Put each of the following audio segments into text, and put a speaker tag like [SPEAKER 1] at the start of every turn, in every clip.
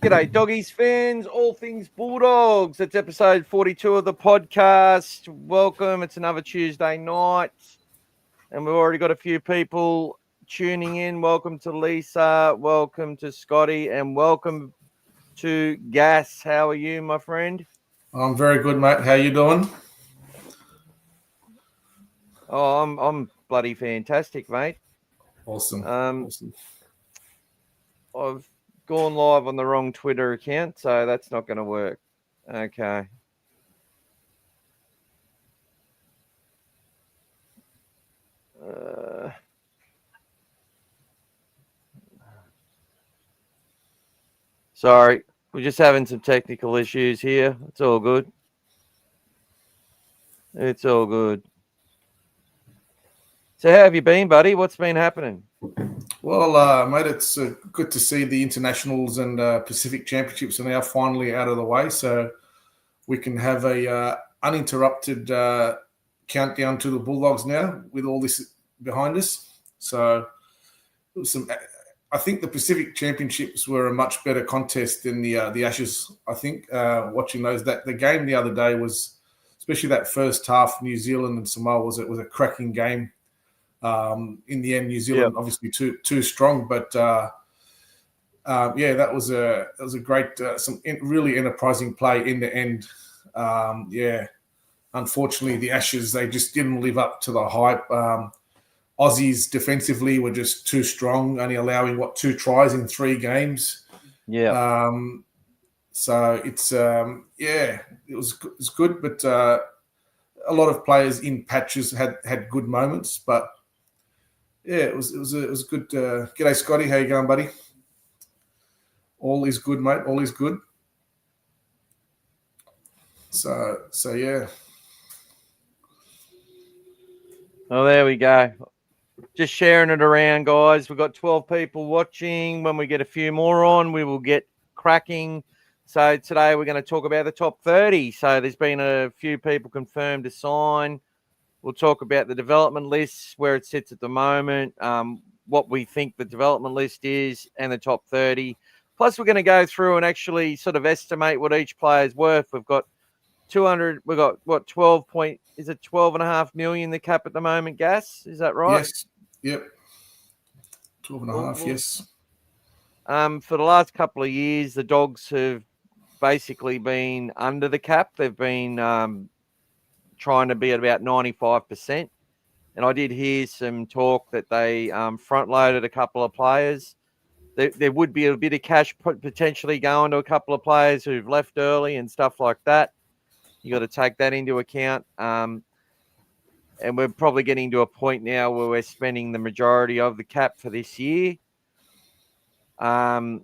[SPEAKER 1] G'day, doggies fans, all things Bulldogs. It's episode 42 of the podcast. Welcome. It's another Tuesday night, and we've already got a few people tuning in. Welcome to Lisa, welcome to Scotty, and welcome to Gas. How are you, my friend?
[SPEAKER 2] I'm very good, mate. How you doing?
[SPEAKER 1] Oh, I'm bloody fantastic, mate.
[SPEAKER 2] Awesome.
[SPEAKER 1] I've gone live on the wrong Twitter account, so that's not going to work. Okay. Sorry, we're just having some technical issues here. It's all good. It's all good. So how have you been, buddy? What's been happening?
[SPEAKER 2] Well, mate, it's good to see the internationals and Pacific Championships are now finally out of the way, so we can have a uninterrupted countdown to the Bulldogs now with all this behind us. So it was I think the Pacific Championships were a much better contest than the Ashes. I think watching those, that the game the other day was, especially that first half, New Zealand and Samoa was a cracking game. In the end, New Zealand obviously too strong, but that was a great really enterprising play in the end. Unfortunately, the Ashes, they just didn't live up to the hype. Aussies defensively were just too strong, only allowing 2 tries in 3 games.
[SPEAKER 1] Yeah.
[SPEAKER 2] So it's it was good, but a lot of players in patches had good moments, but yeah, it was good. G'day, Scotty. How you going, buddy? All is good, mate. All is good. So yeah.
[SPEAKER 1] Oh, there we go. Just sharing it around, guys. We've got 12 people watching. When we get a few more on, we will get cracking. So today we're going to talk about the top 30. So there's been a few people confirmed to sign. We'll talk about the development lists, where it sits at the moment, what we think the development list is, and the top 30. Plus, we're going to go through and actually sort of estimate what each player's worth. We've got 200. We've got 12.5 million the cap at the moment, Gas? Is that right?
[SPEAKER 2] Yes. Yep. 12.5, yes.
[SPEAKER 1] For the last couple of years, the Dogs have basically been under the cap. They've been trying to be at about 95%. And I did hear some talk that they front-loaded a couple of players. There would be a bit of cash potentially going to a couple of players who've left early and stuff like that. You got to take that into account. And we're probably getting to a point now where we're spending the majority of the cap for this year. So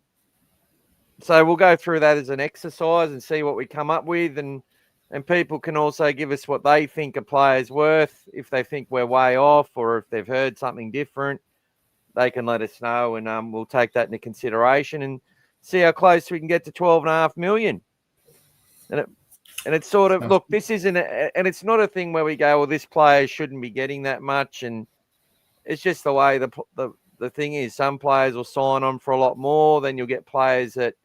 [SPEAKER 1] we'll go through that as an exercise and see what we come up with. And people can also give us what they think a player's worth. If they think we're way off or if they've heard something different, they can let us know, and we'll take that into consideration and see how close we can get to 12.5 million. And it's sort of, look, this isn't, and it's not a thing where we go, well, this player shouldn't be getting that much. And it's just the way the thing is. Some players will sign on for a lot more. Then you'll get players that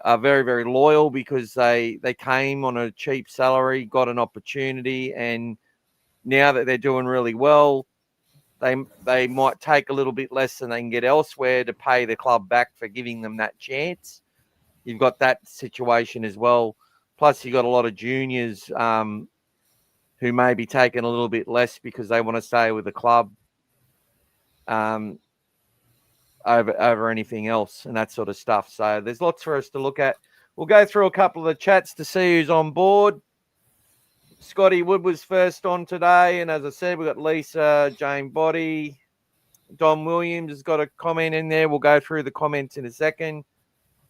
[SPEAKER 1] are very, very loyal because they came on a cheap salary, got an opportunity, and now that they're doing really well, they might take a little bit less than they can get elsewhere to pay the club back for giving them that chance. You've got that situation as well. Plus, you've got a lot of juniors who may be taking a little bit less because they want to stay with the club over anything else and that sort of stuff. So there's lots for us to look at. We'll go through a couple of the chats to see who's on board. Scotty Wood was first on today, and as I said, we've got Lisa, Jane Body, Don Williams has got a comment in there. We'll go through the comments in a second.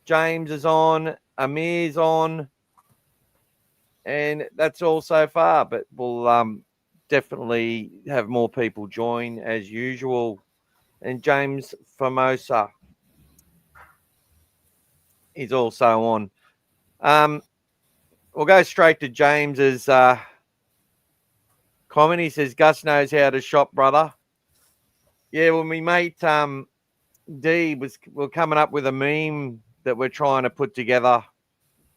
[SPEAKER 1] James is on, Amir's on, and that's all so far, but we'll definitely have more people join as usual. And James Formosa is also on. We'll go straight to James's comment. He says, Gus knows how to shop, brother. Yeah, when we mate D we're coming up with a meme that we're trying to put together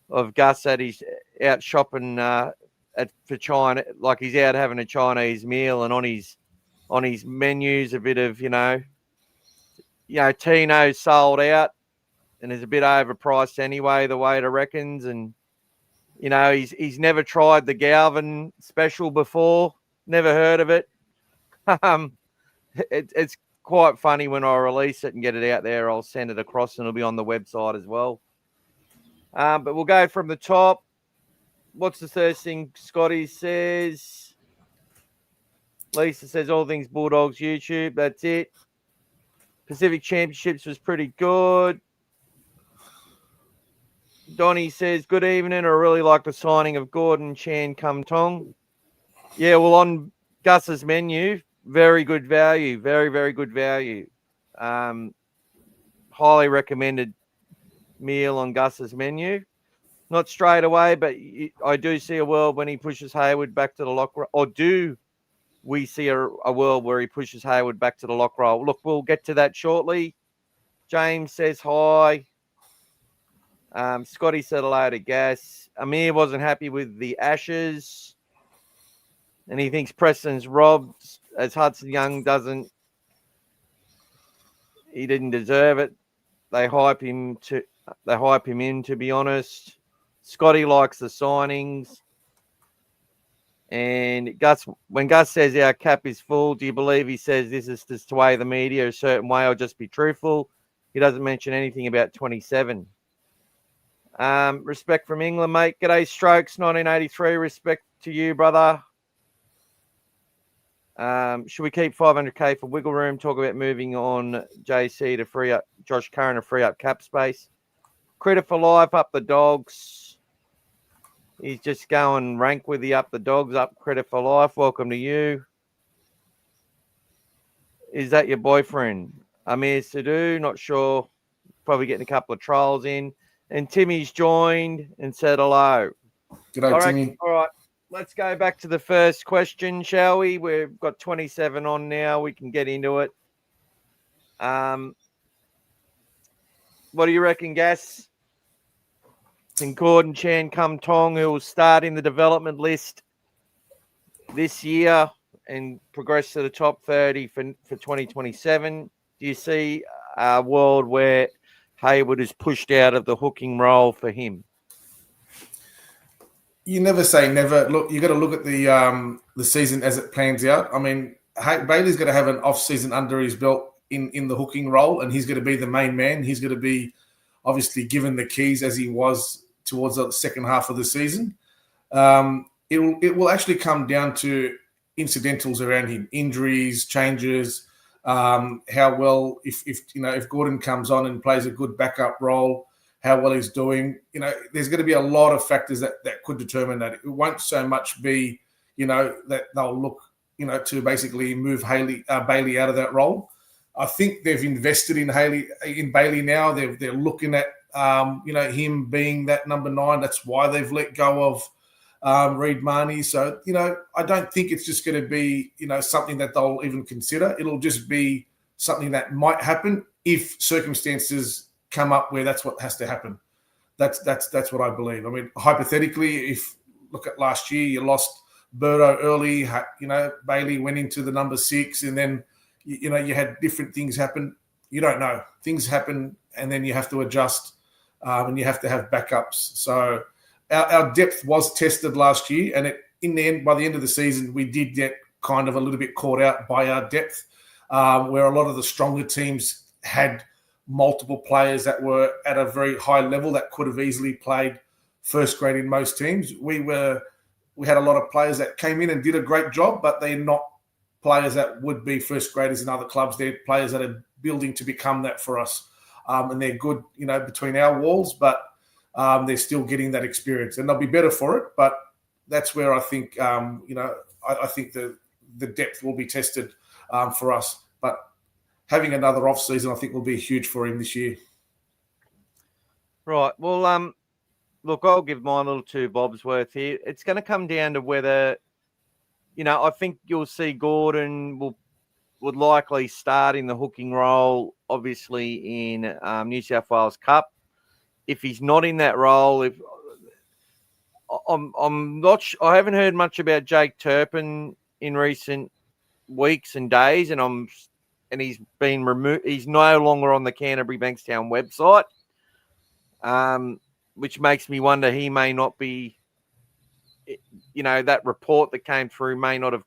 [SPEAKER 1] of Gus that he's out shopping for China, like he's out having a Chinese meal, and on his menus a bit of Tino's sold out and is a bit overpriced anyway, the waiter reckons, and he's never tried the Galvin special before, never heard of it. It's quite funny when I release it and get it out there. I'll send it across and it'll be on the website as well. But we'll go from the top. What's the first thing Scotty says? Lisa says all things Bulldogs YouTube. That's it. Pacific Championships was pretty good. Donnie says, good evening. I really like the signing of Gordon Chan Kum Tong. Yeah, well, on Gus's menu, very good value. Very, very good value. Highly recommended meal on Gus's menu. Not straight away, but I do see a world when he pushes Hayward back to the lock roll. Or do we see a world where he pushes Hayward back to the lock roll? Look, we'll get to that shortly. James says hi. Scotty said hello to Gas. Amir wasn't happy with the Ashes. And he thinks Preston's robbed, as Hudson Young he didn't deserve it. They hype him in, to be honest. Scotty likes the signings. And when Gus says our cap is full, do you believe he says this is to sway the media a certain way or just be truthful? He doesn't mention anything about 27. Respect from England, mate. G'day, Strokes, 1983. Respect to you, brother. Should we keep 500k for wiggle room? Talk about moving on JC to free up Josh Curran to free up cap space. Critter for life, up the dogs. He's just going rank with the up the dogs, up Critter for life. Welcome to you. Is that your boyfriend? Amir Sidhu, not sure. Probably getting a couple of trials in. And Timmy's joined and said hello.
[SPEAKER 2] G'day, Timmy.
[SPEAKER 1] All right. Let's go back to the first question, shall we? We've got 27 on now. We can get into it. What do you reckon, Gas? Can Gordon Chan Kum Tong, who will start in the development list this year and progress to the top 30 for 2027? Do you see a world where Hayward is pushed out of the hooking role for him?
[SPEAKER 2] You never say never. Look, you got to look at the season as it plans out. I mean, Bailey's going to have an off season under his belt in the hooking role, and he's going to be the main man. He's going to be obviously given the keys as he was towards the second half of the season. It will actually come down to incidentals around him, injuries, changes, how well if Gordon comes on and plays a good backup role, how well he's doing. There's going to be a lot of factors that could determine that. It won't so much be, that they'll look, to basically move Bailey out of that role. I think they've invested in Bailey now. They're looking at, him being that number 9. That's why they've let go of Reid Marnie. So, I don't think it's just going to be, something that they'll even consider. It'll just be something that might happen if circumstances come up where that's what has to happen. That's what I believe. I mean, hypothetically, if look at last year, you lost Burrow early, Bailey went into the number 6, and then, you had different things happen. You don't know. Things happen, and then you have to adjust, and you have to have backups. So our depth was tested last year, and by the end of the season, we did get kind of a little bit caught out by our depth, where a lot of the stronger teams had multiple players that were at a very high level that could have easily played first grade in most teams. We had a lot of players that came in and did a great job, but they're not players that would be first graders in other clubs. They're players that are building to become that for us. And they're good, between our walls, but they're still getting that experience, and they'll be better for it. But that's where I think, I think the depth will be tested for us. But having another off season, I think, will be huge for him this year.
[SPEAKER 1] Right. Well, look, I'll give my little 2 bobs worth here. It's going to come down to whether, I think you'll see Gordon would likely start in the hooking role, obviously in New South Wales Cup. if he's not in that role, if I'm not, I haven't heard much about Jake Turpin in recent weeks and days, and he's been removed. He's no longer on the Canterbury Bankstown website, which makes me wonder he may not be. That report that came through may not have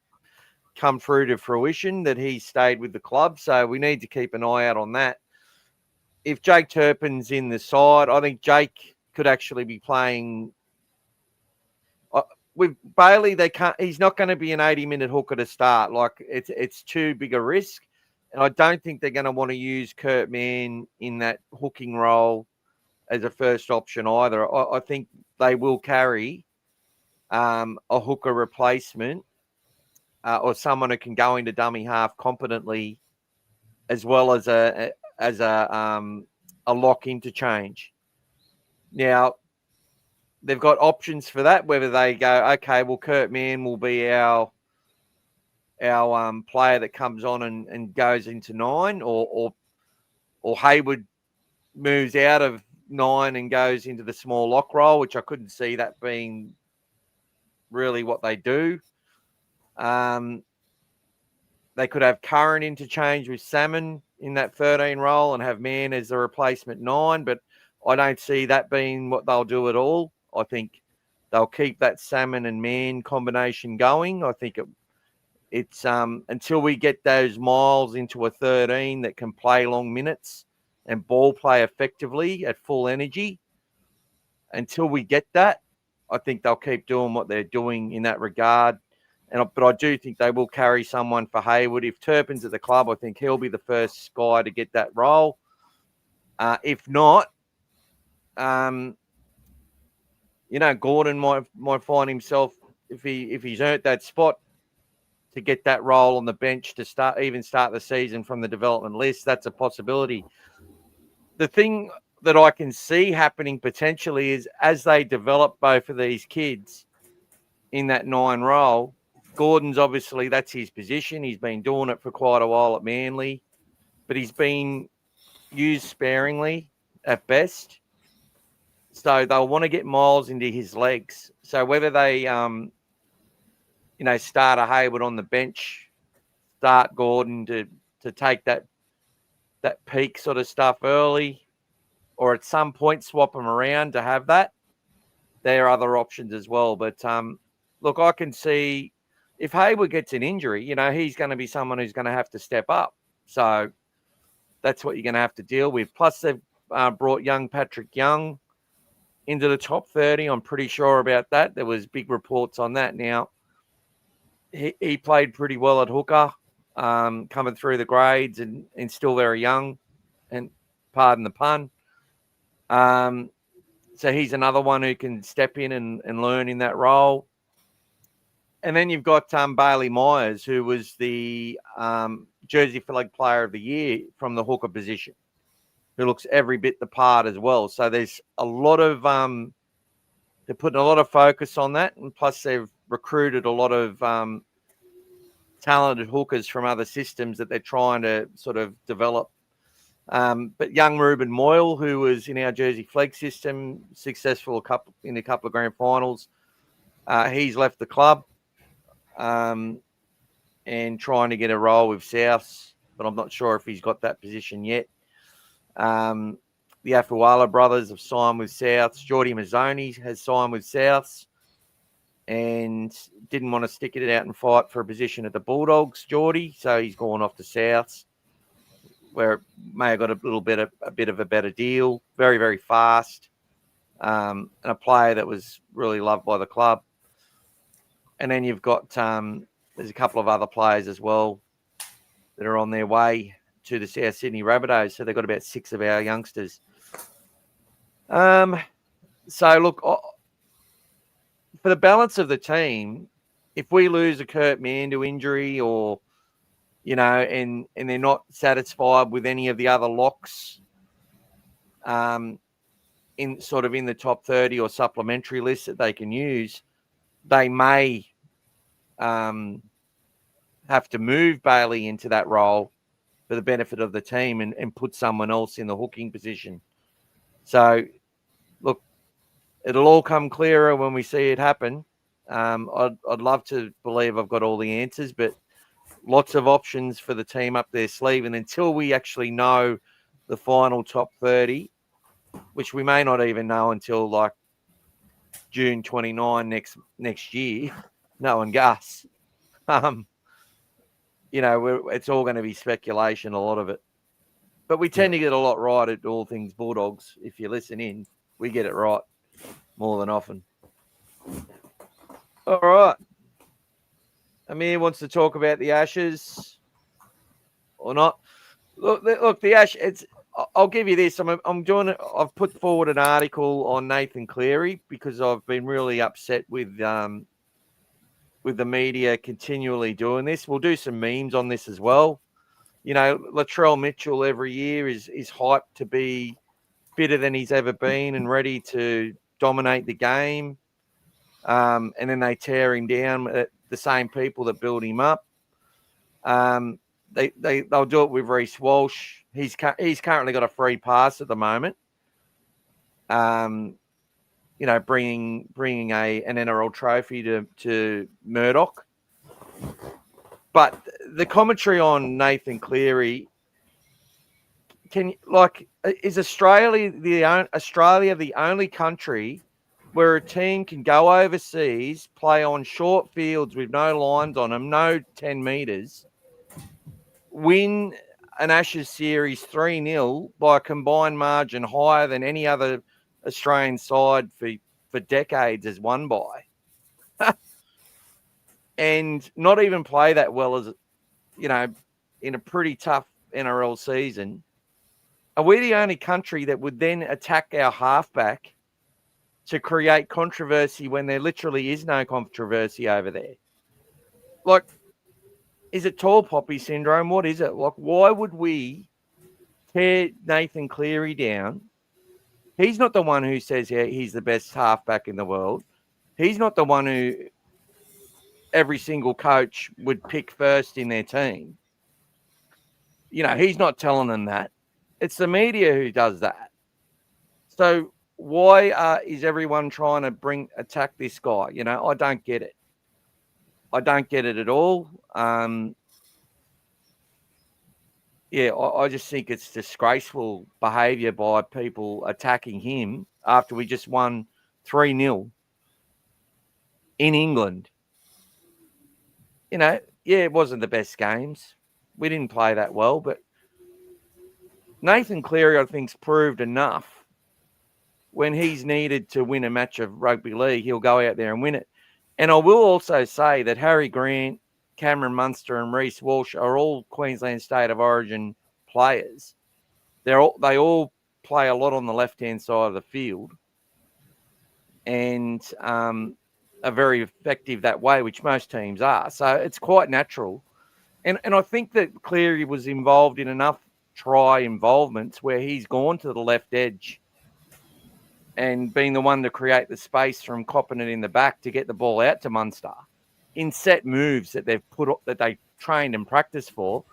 [SPEAKER 1] come through to fruition that he stayed with the club. So we need to keep an eye out on that. If Jake Turpin's in the side, I think Jake could actually be playing with Bailey. He's not going to be an 80-minute hooker to start. Like it's too big a risk. And I don't think they're going to want to use Kurt Mann in that hooking role as a first option either. I think they will carry a hooker replacement or someone who can go into dummy half competently, as well as a lock interchange. Now, they've got options for that, whether they go, okay, well, Kurt Mann will be our player that comes on and goes into 9, or Hayward moves out of 9 and goes into the small lock role, which I couldn't see that being really what they do. They could have Curran interchange with Salmon in that 13 role and have Mann as the replacement 9, but I don't see that being what they'll do at all. I think they'll keep that Salmon and Mann combination going. I think it's until we get those Miles into a 13 that can play long minutes and ball play effectively at full energy. Until we get that, I think they'll keep doing what they're doing in that regard. But I do think they will carry someone for Hayward. If Turpin's at the club, I think he'll be the first guy to get that role. If not, Gordon might find himself, if he's earned that spot, to get that role on the bench to start the season from the development list. That's a possibility. The thing that I can see happening potentially is as they develop both of these kids in that 9 role, Gordon's obviously, that's his position. He's been doing it for quite a while at Manly, but he's been used sparingly at best. So they'll want to get Miles into his legs. So whether they, start a Hayward on the bench, start Gordon to take that peak sort of stuff early, or at some point swap them around to have that, there are other options as well. But look, I can see if Hayward gets an injury, he's going to be someone who's going to have to step up. So that's what you're going to have to deal with. Plus, they've brought young Patrick Young into the top 30. I'm pretty sure about that. There was big reports on that. Now, he played pretty well at hooker, coming through the grades and still very young, and pardon the pun. So he's another one who can step in and learn in that role. And then you've got Bailey Myers, who was the Jersey Flag Player of the Year from the hooker position, who looks every bit the part as well. So there's a lot of they're putting a lot of focus on that, and plus they've recruited a lot of talented hookers from other systems that they're trying to sort of develop. But young Ruben Moyle, who was in our Jersey Flag system, successful in a couple of grand finals, he's left the club. And trying to get a role with Souths, but I'm not sure if he's got that position yet. The Afuala brothers have signed with Souths. Geordie Mazzoni has signed with Souths and didn't want to stick it out and fight for a position at the Bulldogs, Geordie, so he's gone off to Souths, where it may have got a bit of a better deal. Very, very fast, and a player that was really loved by the club. And then you've got there's a couple of other players as well that are on their way to the South Sydney Rabbitohs. So they've got about 6 of our youngsters. So look, for the balance of the team, if we lose a Kurt Mann to injury, or and they're not satisfied with any of the other locks, in the top 30 or supplementary list that they can use, they may have to move Bailey into that role for the benefit of the team and put someone else in the hooking position. So look, it'll all come clearer when we see it happen. I'd love to believe I've got all the answers, but lots of options for the team up their sleeve. And until we actually know the final top 30, which we may not even know until like June 29 next year, knowing Gus, it's all going to be speculation, a lot of it. But we tend to get a lot right at All Things Bulldogs. If you listen in, we get it right more than often. All right. Amir wants to talk about the Ashes or not. Look, the Ash. I'll give you this. I'm doing it. I've put forward an article on Nathan Cleary because I've been really upset with the media continually doing this. We'll do some memes on this as well. Latrell Mitchell every year is hyped to be fitter than he's ever been and ready to dominate the game. And then they tear him down at the same people that build him up. They'll do it with Reece Walsh. He's currently got a free pass at the moment. Bringing an NRL trophy to Murdoch. But the commentary on Nathan Cleary, is Australia the only country where a team can go overseas, play on short fields with no lines on them, no 10 metres, win an Ashes series 3-0 by a combined margin higher than any other Australian side for decades has won by, and not even play that well as, in a pretty tough NRL season? Are we the only country that would then attack our halfback to create controversy when there literally is no controversy over there? Like, is it tall poppy syndrome? What is it? Like, why would we tear Nathan Cleary down? He's not the one who says he's the best halfback in the world. He's not the one who every single coach would pick first in their team. He's not telling them that. It's the media who does that. So why is everyone trying to attack this guy? I don't get it. I don't get it at all. I just think it's disgraceful behaviour by people attacking him after we just won 3-0 in England. It wasn't the best games. We didn't play that well, but Nathan Cleary, I think's proved enough. When he's needed to win a match of rugby league, he'll go out there and win it. And I will also say that Harry Grant, Cameron Munster and Reece Walsh are all Queensland State of Origin players. They all play a lot on the left-hand side of the field and are very effective that way, which most teams are. So it's quite natural. And I think that Cleary was involved in enough try involvements where he's gone to the left edge and being the one to create the space from copping it in the back to get the ball out to Munster in set moves that they trained and practiced for.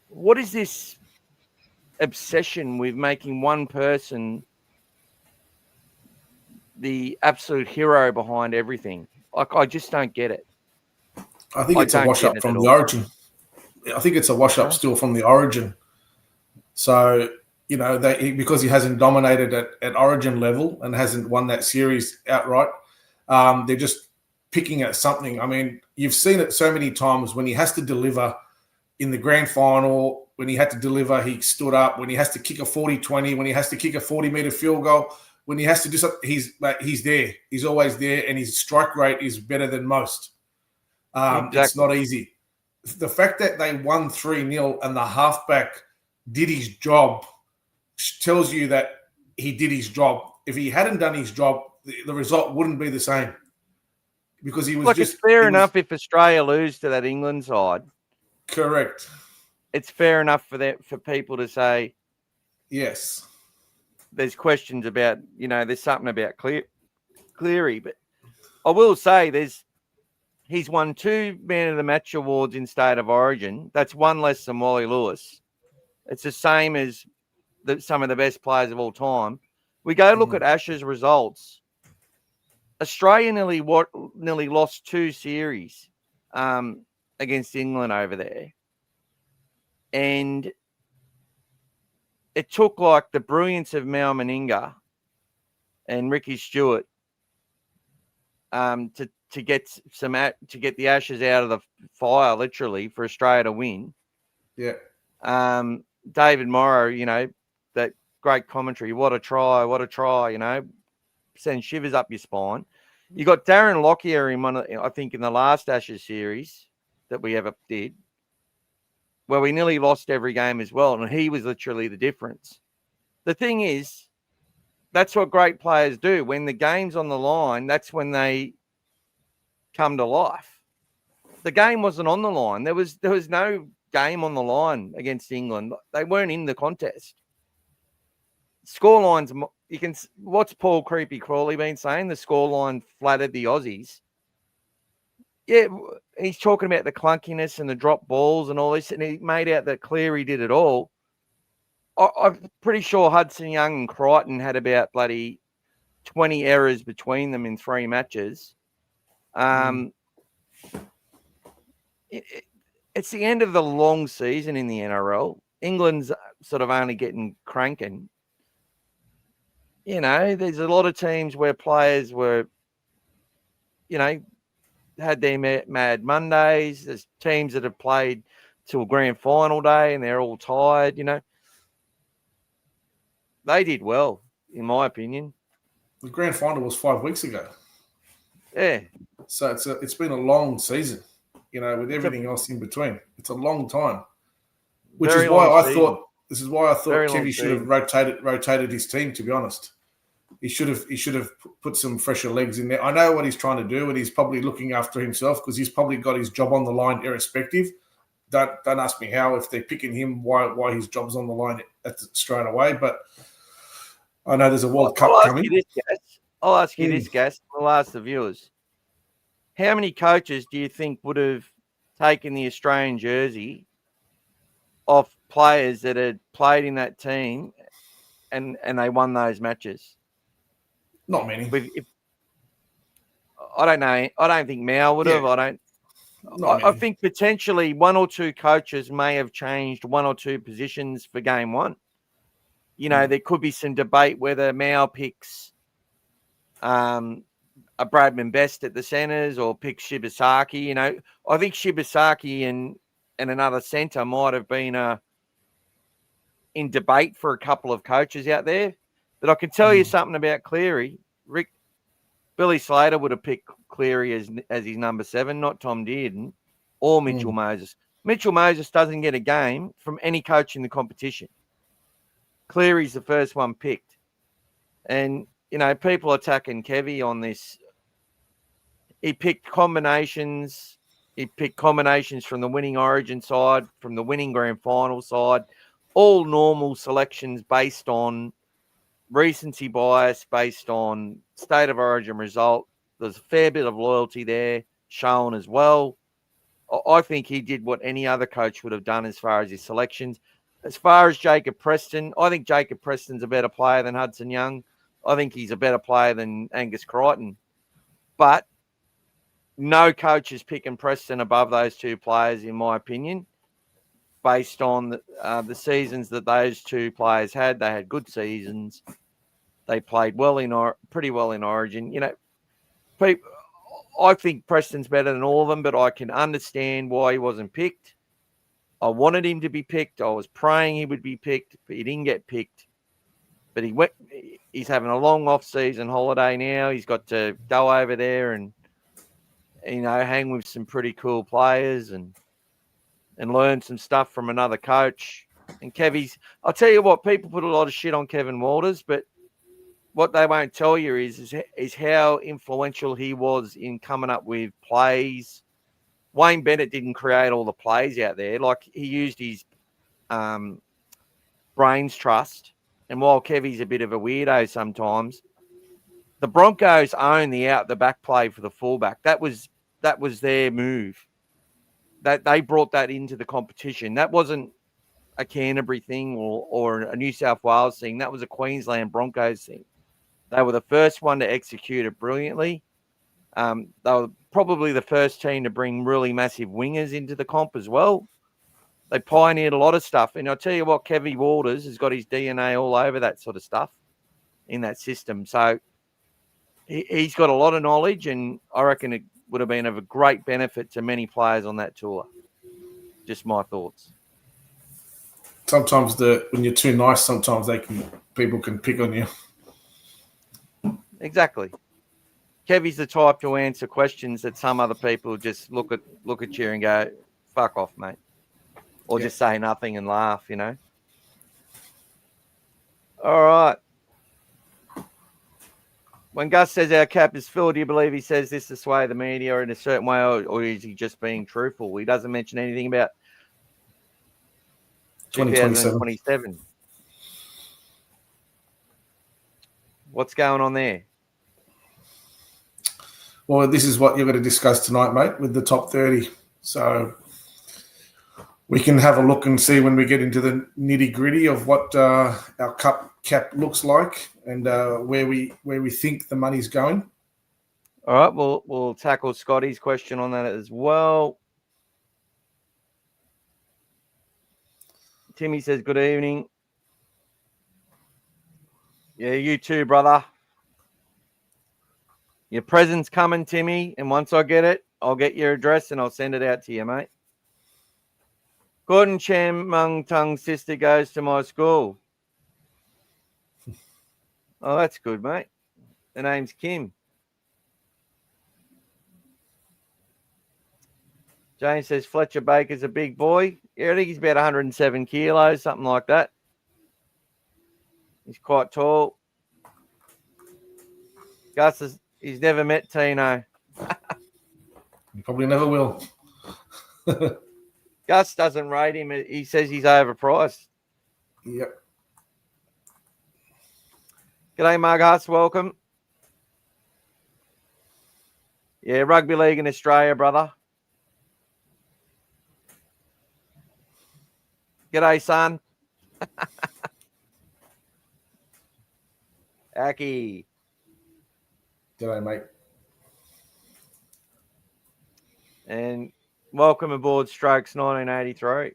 [SPEAKER 1] What is this obsession with making one person the absolute hero behind everything? Like, I just don't get it.
[SPEAKER 2] I think it's a wash-up from the origin. I think it's a wash-up still from the origin. So, because he hasn't dominated at origin level and hasn't won that series outright, they're just picking at something. I mean, you've seen it so many times when he has to deliver in the grand final, when he had to deliver, he stood up. When he has to kick a 40-20, when he has to kick a 40-metre field goal, when he has to do something, he's there. He's always there, and his strike rate is better than most. Exactly. It's not easy. The fact that they won 3-0 and the halfback did his job tells you that he did his job. If he hadn't done his job, the result wouldn't be the same. Because he was
[SPEAKER 1] it's fair enough if Australia lose to that England side.
[SPEAKER 2] Correct.
[SPEAKER 1] It's fair enough for people to say,
[SPEAKER 2] yes,
[SPEAKER 1] there's questions about, there's something about Cleary. But I will say he's won 2 Man of the Match awards in State of Origin. That's one less than Wally Lewis. It's the same as some of the best players of all time. We go look at Ashes results. Australia nearly lost 2 series against England over there. And it took like the brilliance of Mal Meninga and Ricky Stewart to get the Ashes out of the fire, literally, for Australia to win.
[SPEAKER 2] Yeah.
[SPEAKER 1] David Morrow, that great commentary. What a try! Send shivers up your spine. You got Darren Lockyer I think in the last Ashes series that we ever did, where we nearly lost every game as well, and he was literally the difference. The thing is, that's what great players do. When the game's on the line, that's when they come to life. The game wasn't on the line. There was no game on the line against England. They weren't in the contest. Scorelines, what's Paul Creepy Crawley been saying? The scoreline flattered the Aussies. Yeah, he's talking about the clunkiness and the drop balls and all this, and he made out that Cleary did it all. I'm pretty sure Hudson Young and Crichton had about bloody 20 errors between them in 3 matches. It's the end of the long season in the NRL. England's sort of only getting cranking. There's a lot of teams where players were, had their mad Mondays. There's teams that have played till grand final day and they're all tired, They did well, in my opinion.
[SPEAKER 2] The grand final was 5 weeks ago.
[SPEAKER 1] Yeah.
[SPEAKER 2] So it's been a long season, with everything else in between. It's a long time. This is why I thought Kevy should have rotated his team, to be honest. He should have put some fresher legs in there. I know what he's trying to do, and he's probably looking after himself because he's probably got his job on the line irrespective. Don't ask me how, if they're picking him, why his job's on the line straight away. But I know there's a World Cup coming.
[SPEAKER 1] I'll ask you this, Gas. I'll ask the viewers. How many coaches do you think would have taken the Australian jersey off players that had played in that team and they won those matches?
[SPEAKER 2] Not many.
[SPEAKER 1] I don't know. I don't think Mal would have. I think potentially 1 or 2 coaches may have changed 1 or 2 positions for game 1. There could be some debate whether Mal picks a Bradman Best at the centres or picks Shibasaki. I think Shibasaki and another centre might have been in debate for a couple of coaches out there. But I can tell you something about Cleary. Billy Slater would have picked Cleary as his number 7, not Tom Dearden or Mitchell Moses. Mitchell Moses doesn't get a game from any coach in the competition. Cleary's the first one picked. And, people attacking Kevy on this. He picked combinations. He picked combinations from the winning Origin side, from the winning grand final side, all normal selections based on recency bias, based on state of origin result. There's a fair bit of loyalty there shown as well. I think he did what any other coach would have done as far as his selections. As far as Jacob Preston, I think Jacob Preston's a better player than Hudson Young. I think he's a better player than Angus Crichton. But no coach is picking Preston above those 2 players, in my opinion, based on the seasons that those 2 players had. They had good seasons. They played pretty well in Origin. I think Preston's better than all of them, but I can understand why he wasn't picked. I wanted him to be picked. I was praying he would be picked, but he didn't get picked. But he's having a long off-season holiday now. He's got to go over there and hang with some pretty cool players and learn some stuff from another coach. And I'll tell you what, people put a lot of shit on Kevin Walters, but what they won't tell you is how influential he was in coming up with plays. Wayne Bennett didn't create all the plays out there. Like, he used his brains trust. And while Kevy's a bit of a weirdo sometimes, the Broncos own the out-the-back play for the fullback. That was their move. That they brought that into the competition. That wasn't a Canterbury thing or a New South Wales thing. That was a Queensland Broncos thing. They were the first one to execute it brilliantly. They were probably the first team to bring really massive wingers into the comp as well. They pioneered a lot of stuff. And I'll tell you what, Kevy Walters has got his DNA all over that sort of stuff in that system. So he's got a lot of knowledge, and I reckon it would have been of a great benefit to many players on that tour. Just my thoughts.
[SPEAKER 2] Sometimes when you're too nice, sometimes people can pick on you.
[SPEAKER 1] Exactly. Kevy's the type to answer questions that some other people just look at you and go, fuck off, mate. Or just say nothing and laugh, you know. All right. When Gus says our cap is filled, do you believe he says this to sway the media in a certain way, or is he just being truthful? He doesn't mention anything about 2027. What's going on there?
[SPEAKER 2] Well, this is what you're going to discuss tonight, mate, with the top 30. So we can have a look and see when we get into the nitty-gritty of what our cap looks like and where we think the money's going.
[SPEAKER 1] All right, we'll tackle Scotty's question on that as well. Timmy says, good evening. Yeah, you too, brother. Your present's coming, Timmy, and once I get it, I'll get your address and I'll send it out to you, mate. Gordon Chan Mung Tung's sister goes to my school. Oh, that's good, mate. The name's Kim. Jane says Fletcher Baker's a big boy. Yeah, I think he's about 107 kilos, something like that. He's quite tall. Gus says he's never met Tino.
[SPEAKER 2] He probably never will.
[SPEAKER 1] Gus doesn't rate him. He says he's overpriced.
[SPEAKER 2] Yep.
[SPEAKER 1] G'day, Margus. Welcome. Yeah, rugby league in Australia, brother. G'day, son. Aki.
[SPEAKER 2] G'day, mate.
[SPEAKER 1] And welcome aboard Strokes 1983.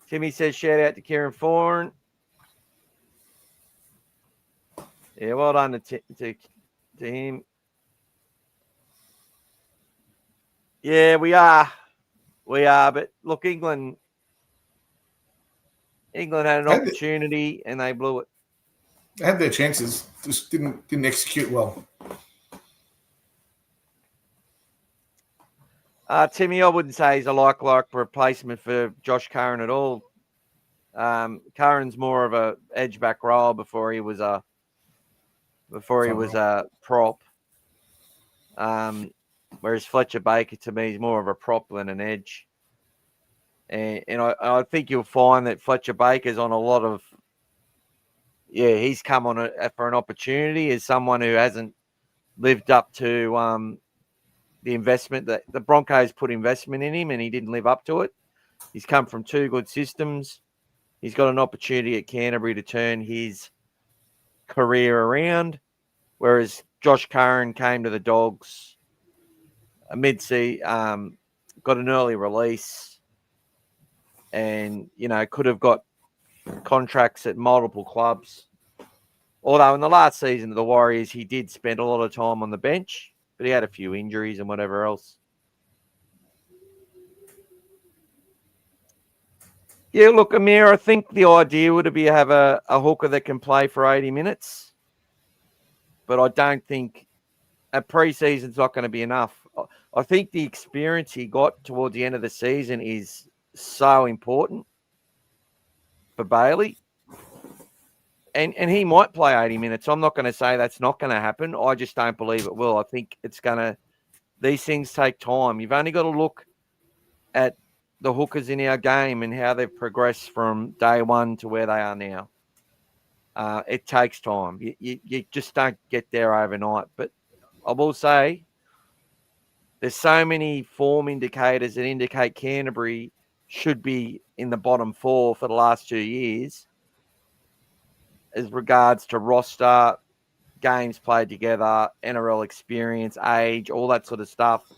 [SPEAKER 1] Timmy says shout out to Kieran Foran. Yeah, well done to him. Yeah, we are. But look, England had an opportunity and they blew it.
[SPEAKER 2] They had their chances, just didn't execute well.
[SPEAKER 1] Timmy, I wouldn't say he's a like replacement for Josh Curran at all. Curran's more of a edge back role before he was a prop. Whereas Fletcher Baker to me is more of a prop than an edge. And I think you'll find that Fletcher Baker's on a lot of he's come on for an opportunity as someone who hasn't lived up to the investment that the Broncos put investment in him, and he didn't live up to it. He's come from two good systems. He's got an opportunity at Canterbury to turn his career around, whereas Josh Curran came to the Dogs mid-season, got an early release, and could have got contracts at multiple clubs. Although in the last season of the Warriors, he did spend a lot of time on the bench, but he had a few injuries and whatever else. Yeah, look, Amir, I think the idea would be to have a hooker that can play for 80 minutes, but I don't think a pre-season's not going to be enough. I think the experience he got towards the end of the season is so important for Bailey. And he might play 80 minutes. I'm not going to say that's not going to happen. I just don't believe it will. I think these things take time. You've only got to look at the hookers in our game and how they've progressed from day one to where they are now. It takes time. You just don't get there overnight. But I will say there's so many form indicators that indicate Canterbury should be in the bottom 4 for the last 2 years as regards to roster, games played together, NRL experience, age, all that sort of stuff,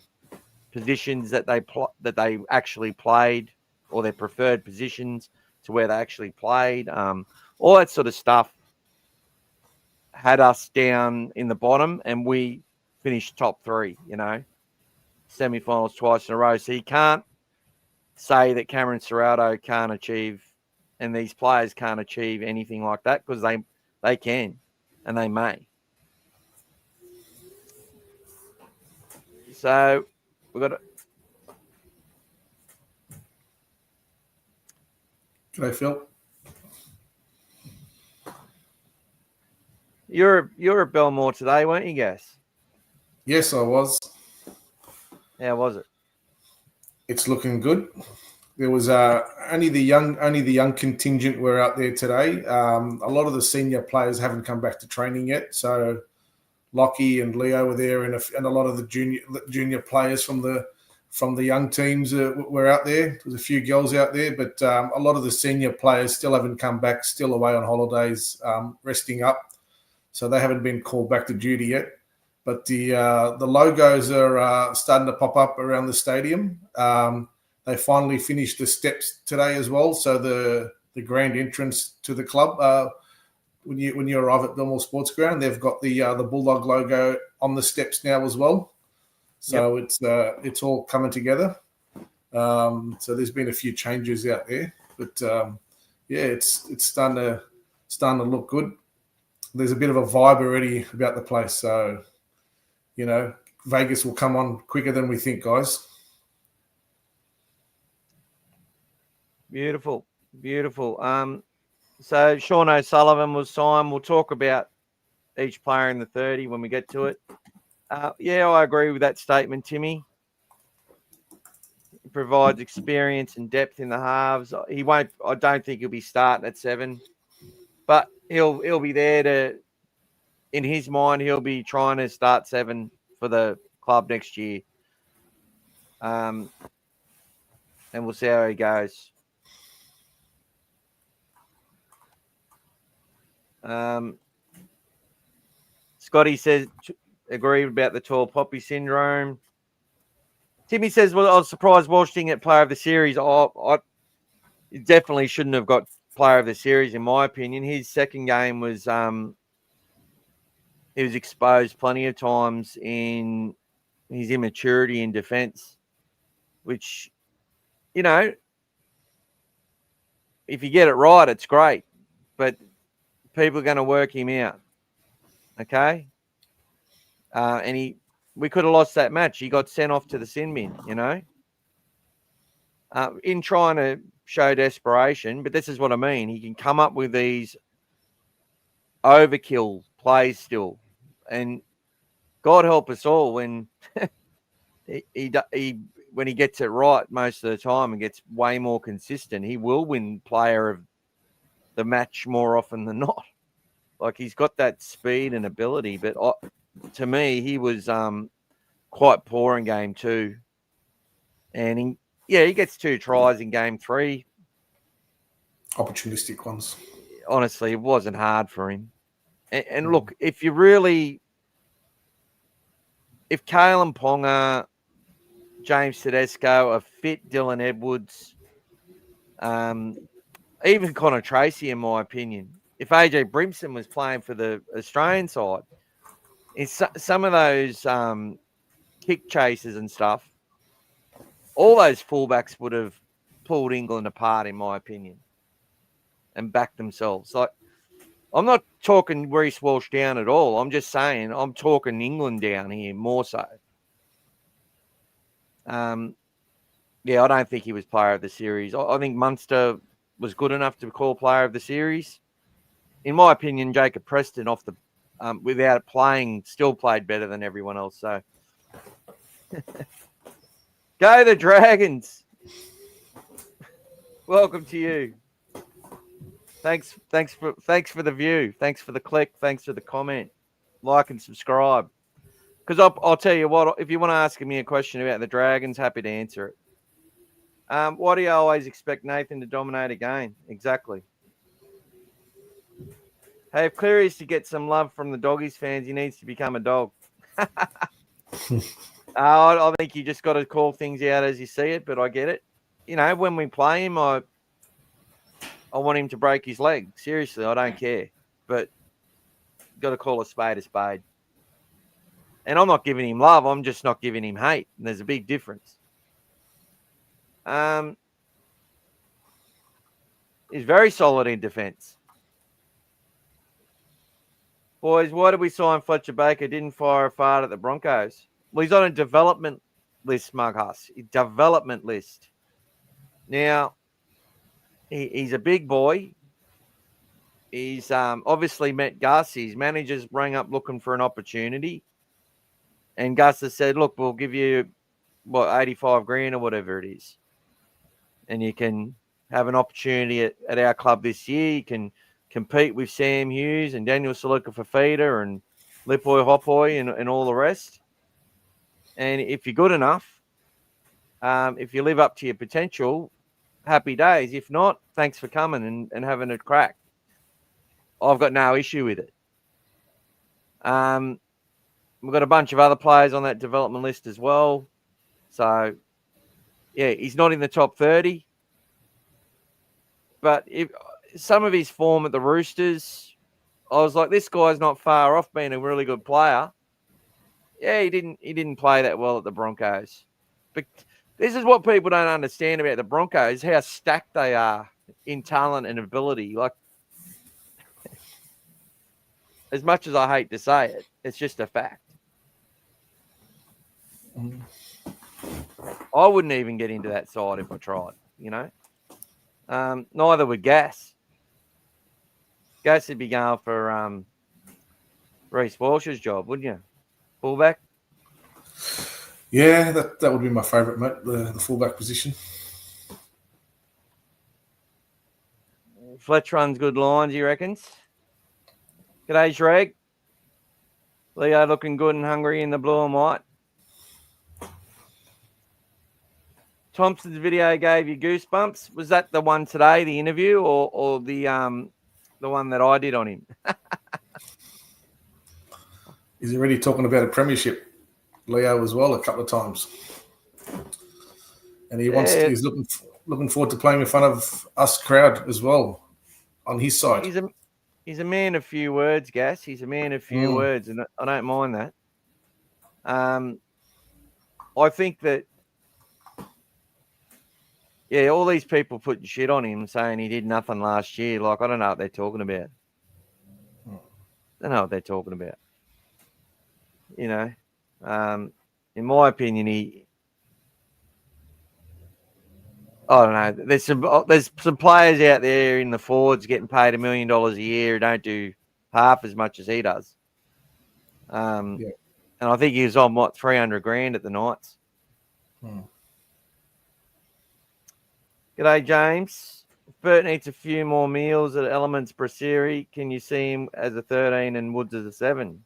[SPEAKER 1] positions that they actually played, or their preferred positions to where they actually played, all that sort of stuff had us down in the bottom, and we finished top 3, semi-finals twice in a row. So you can't say that Cameron Serrato can't achieve, and these players can't achieve anything like that, because they can, and they may. So we've got to...
[SPEAKER 2] G'day, Phil.
[SPEAKER 1] You're at Belmore today, weren't you, Gas?
[SPEAKER 2] Yes, I was.
[SPEAKER 1] How was it?
[SPEAKER 2] It's looking good. There was only the young contingent were out there today. A lot of the senior players haven't come back to training yet. So Lockie and Leo were there, and a lot of the junior players from the young teams were out there. There was a few girls out there, but a lot of the senior players still haven't come back, still away on holidays, resting up. So they haven't been called back to duty yet. But the logos are starting to pop up around the stadium. They finally finished the steps today as well. So the grand entrance to the club, when you arrive at Belmore Sports Ground, they've got the Bulldog logo on the steps now as well. So yep. It's all coming together. So there's been a few changes out there, but it's starting to look good. There's a bit of a vibe already about the place. So, Vegas will come on quicker than we think, guys.
[SPEAKER 1] Beautiful. So Sean O'Sullivan was signed. We'll talk about each player in the 30 when we get to it. I agree with that statement, Timmy. He provides experience and depth in the halves. I don't think he'll be starting at 7, but he'll be there to, in his mind, he'll be trying to start 7 for the club next year. And we'll see how he goes. Scotty says, agree about the tall poppy syndrome. Timmy says, well, I was surprised Walsh didn't get player of the series. I definitely shouldn't have got player of the series, in my opinion. His second game was he was exposed plenty of times in his immaturity in defence, which, if you get it right, it's great. But people are going to work him out. Okay? And we could have lost that match. He got sent off to the sin bin, in trying to show desperation. But this is what I mean. He can come up with these overkill plays still. And God help us all when when he gets it right most of the time and gets way more consistent, he will win player of the match more often than not. Like, he's got that speed and ability, but to me, he was quite poor in game 2. And he gets 2 tries in game 3.
[SPEAKER 2] Opportunistic ones.
[SPEAKER 1] Honestly, it wasn't hard for him. And look, if Kalen Ponga, James Tedesco, a fit Dylan Edwards, even Connor Tracy, in my opinion, if AJ Brimson was playing for the Australian side, in some of those kick chases and stuff, all those fullbacks would have pulled England apart, in my opinion, and backed themselves. Like, I'm not talking Reece Walsh down at all. I'm just saying I'm talking England down here more so. I don't think he was player of the series. I think Munster was good enough to call player of the series. In my opinion, Jacob Preston off the without playing still played better than everyone else. So go the Dragons. Welcome to you. Thanks for the view. Thanks for the click. Thanks for the comment. Like and subscribe. Because I'll tell you what, if you want to ask me a question about the Dragons, happy to answer it. Why do you always expect Nathan to dominate a game? Exactly. Hey, if Cleary is to get some love from the Doggies fans, he needs to become a dog. I think you just got to call things out as you see it, but I get it. You know, when we play him, I want him to break his leg. Seriously, I don't care. But got to call a spade a spade. And I'm not giving him love. I'm just not giving him hate. And there's a big difference. He's very solid in defence. Boys, why did we sign Fletcher Baker? Didn't fire a fart at the Broncos. Well, he's on a development list, Mughuss. Development list. Now, he's a big boy. He's obviously met Gus. His managers rang up looking for an opportunity. And Gus has said, look, we'll give you, 85 grand or whatever it is. And you can have an opportunity at our club this year. You can compete with Sam Hughes and Daniel Saluka Fafita and Lipoi Hopoi and all the rest. And if you're good enough, if you live up to your potential, happy days. If not, thanks for coming and having a crack. I've got no issue with it. We've got a bunch of other players on that development list as well. So, yeah, he's not in the top 30. But if some of his form at the Roosters, I was like, this guy's not far off being a really good player. Yeah, he didn't play that well at the Broncos. But this is what people don't understand about the Broncos, how stacked they are in talent and ability. Like, as much as I hate to say it, it's just a fact. I wouldn't even get into that side if I tried, you know. Neither would Gas. Gas would be going for Reece Walsh's job, wouldn't you? Fullback?
[SPEAKER 2] Yeah, that would be my favourite, mate, the fullback position.
[SPEAKER 1] Fletch runs good lines, he reckons. G'day, Shrek. Leo looking good and hungry in the blue and white. Thompson's video gave you goosebumps. Was that the one today, the interview, or the one that I did on him?
[SPEAKER 2] He's already talking about a premiership, Leo, as well, a couple of times. And he's looking forward to playing in front of us crowd as well on his side.
[SPEAKER 1] He's a man of few words, Gas. He's a man of few words, and I don't mind that. I think that, yeah, all these people putting shit on him saying he did nothing last year. Like, I don't know what they're talking about. I don't know what they're talking about. You know, in my opinion, I don't know. There's some players out there in the forwards getting paid $1 million a year who don't do half as much as he does. And I think he was on 300 grand at the Knights. G'day, James. Bert needs a few more meals at Elements Brasserie. Can you see him as a 13 and Woods as a 7?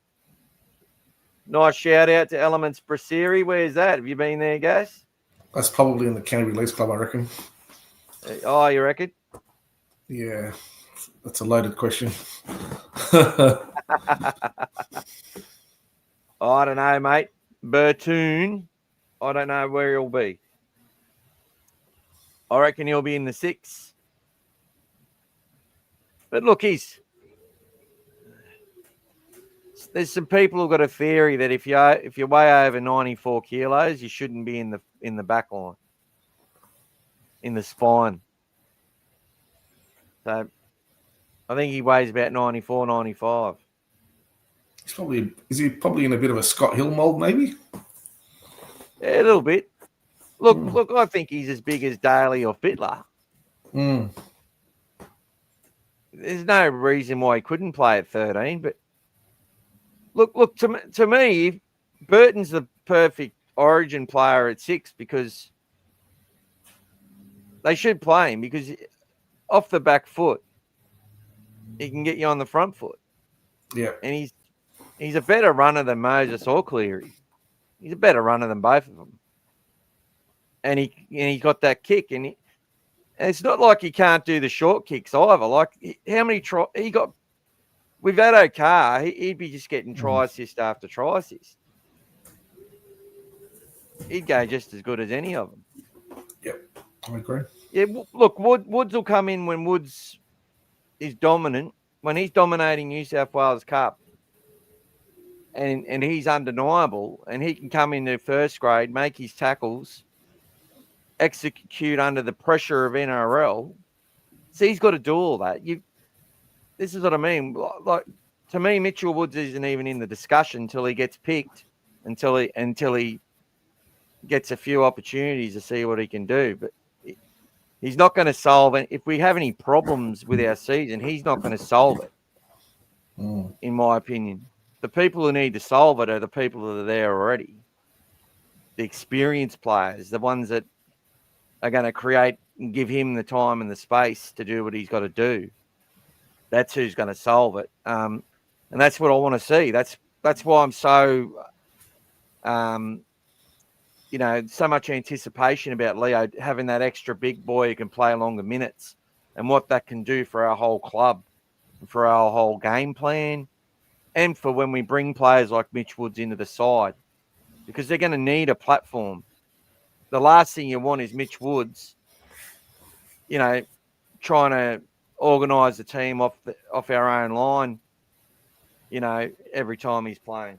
[SPEAKER 1] Nice shout out to Elements Brasserie. Where's that? Have you been there, Gas?
[SPEAKER 2] That's probably in the Canterbury Leagues Club, I reckon.
[SPEAKER 1] Oh, you reckon?
[SPEAKER 2] Yeah, that's a loaded question.
[SPEAKER 1] I don't know, mate. Bertoon, I don't know where he'll be. I reckon he'll be in the 6. But look, there's some people who've got a theory that if you're way over 94 kilos, you shouldn't be in the back line, in the spine. So I think he weighs about 94, 95.
[SPEAKER 2] Is he probably in a bit of a Scott Hill mould, maybe?
[SPEAKER 1] Yeah, a little bit. Look, I think he's as big as Daly or Fittler. There's no reason why he couldn't play at 13, but look to me, Burton's the perfect origin player at 6 because they should play him because off the back foot, he can get you on the front foot.
[SPEAKER 2] Yeah.
[SPEAKER 1] And he's a better runner than Moses or Cleary. He's a better runner than both of them. and he got that kick, and it's not like he can't do the short kicks either. Like how many he got with that O'Carr, he'd be just getting try assist after try assist. He'd go just as good as any of them.
[SPEAKER 2] Yep, I agree.
[SPEAKER 1] Yeah, look, Woods will come in when Woods is dominant, when he's dominating New South Wales Cup, and he's undeniable, and he can come into first grade, make his tackles, execute under the pressure of NRL. So he's got to do all that. This is what I mean. Like, to me, Mitchell Woods isn't even in the discussion until he gets picked, until he gets a few opportunities to see what he can do. But he's not going to solve it. If we have any problems with our season, he's not going to solve it, in my opinion. The people who need to solve it are the people that are there already. The experienced players, the ones that are going to create and give him the time and the space to do what he's got to do. That's who's going to solve it. And that's what I want to see. That's why I'm so, so much anticipation about Leo having that extra big boy who can play longer minutes and what that can do for our whole club, for our whole game plan, and for when we bring players like Mitch Woods into the side, because they're going to need a platform. The last thing you want is Mitch Woods, trying to organise the team off our own line, every time he's playing.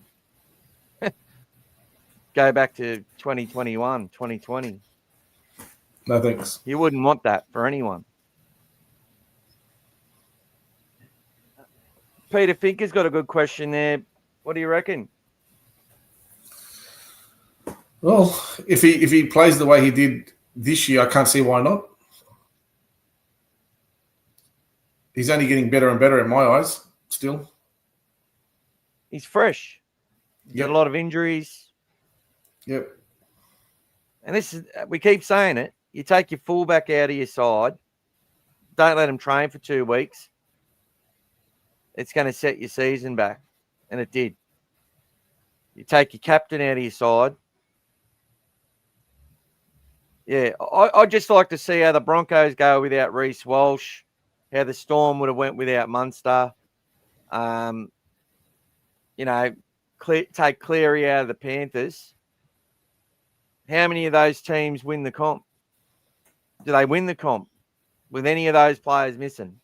[SPEAKER 1] Go back to 2021, 2020.
[SPEAKER 2] No thanks.
[SPEAKER 1] You wouldn't want that for anyone. Peter Finker's got a good question there. What do you reckon?
[SPEAKER 2] Well, if he plays the way he did this year, I can't see why not. He's only getting better and better in my eyes, still.
[SPEAKER 1] He's fresh. He's got a lot of injuries.
[SPEAKER 2] Yep.
[SPEAKER 1] And we keep saying it. You take your fullback out of your side. Don't let him train for 2 weeks. It's going to set your season back. And it did. You take your captain out of your side. Yeah, I'd just like to see how the Broncos go without Reece Walsh, how the Storm would have went without Munster. Take Cleary out of the Panthers. How many of those teams win the comp? Do they win the comp with any of those players missing?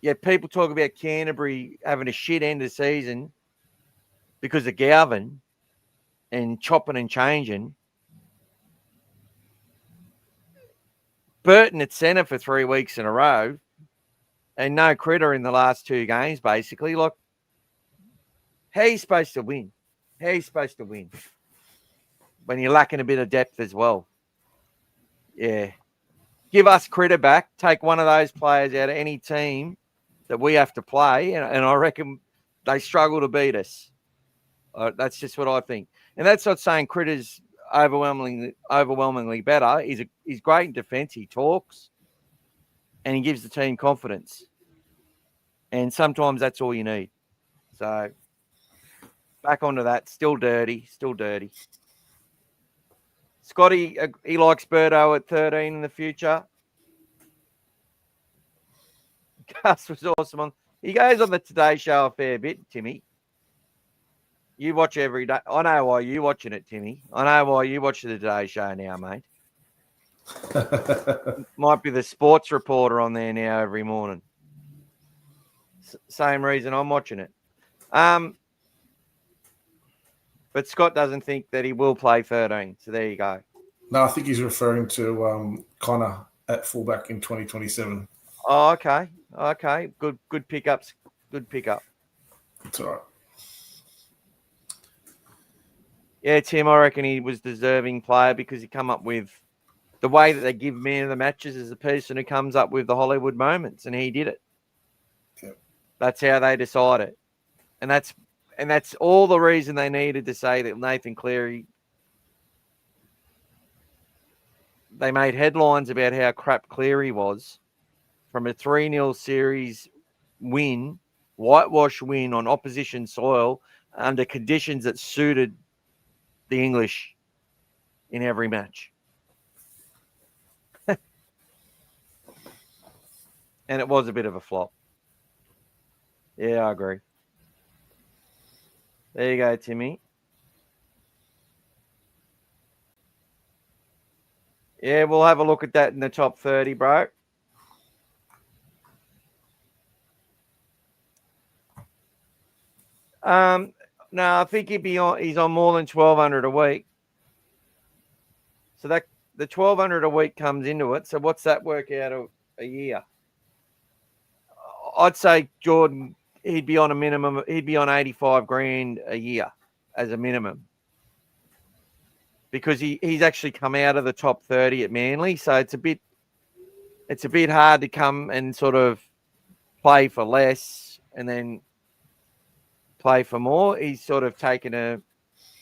[SPEAKER 1] Yeah, people talk about Canterbury having a shit end of season because of Galvin and chopping and changing. Burton at centre for 3 weeks in a row and no Critter in the last 2 games, basically. Look, how are you supposed to win? How are you supposed to win when you're lacking a bit of depth as well? Yeah. Give us Critter back. Take one of those players out of any team that we have to play, and I reckon they struggle to beat us. That's just what I think. And that's not saying Critter's overwhelmingly better. He's great in defence. He talks, and he gives the team confidence. And sometimes that's all you need. So back onto that. Still dirty. Scotty, he likes Birdo at 13 in the future. Gus was awesome. He goes on the Today Show a fair bit, Timmy. You watch every day. I know why you're watching it, Timmy. I know why you watch the Today Show now, mate. Might be the sports reporter on there now every morning. Same reason I'm watching it. But Scott doesn't think that he will play 13. So there you go.
[SPEAKER 2] No, I think he's referring to Connor at fullback in 2027.
[SPEAKER 1] Oh, okay. Good pickups. Good pickup.
[SPEAKER 2] It's all right.
[SPEAKER 1] Yeah, Tim, I reckon he was deserving player because he come up with the way that they give man of the matches is the person who comes up with the Hollywood moments, and he did it.
[SPEAKER 2] Yep.
[SPEAKER 1] That's how they decide it. And that's all the reason they needed to say that Nathan Cleary. They made headlines about how crap Cleary was from a 3-0 series win, whitewash win on opposition soil under conditions that suited the English in every match. And it was a bit of a flop. Yeah, I agree. There you go, Timmy. Yeah, we'll have a look at that in the top 30, bro. No, I think he's on more than 1,200 a week. So that the 1,200 a week comes into it. So what's that work out of a year? I'd say Jordan, he'd be on a minimum. He'd be on 85 grand a year as a minimum, because he's actually come out of the top 30 at Manly. So it's a bit hard to come and sort of play for less and then play for more. He's sort of taken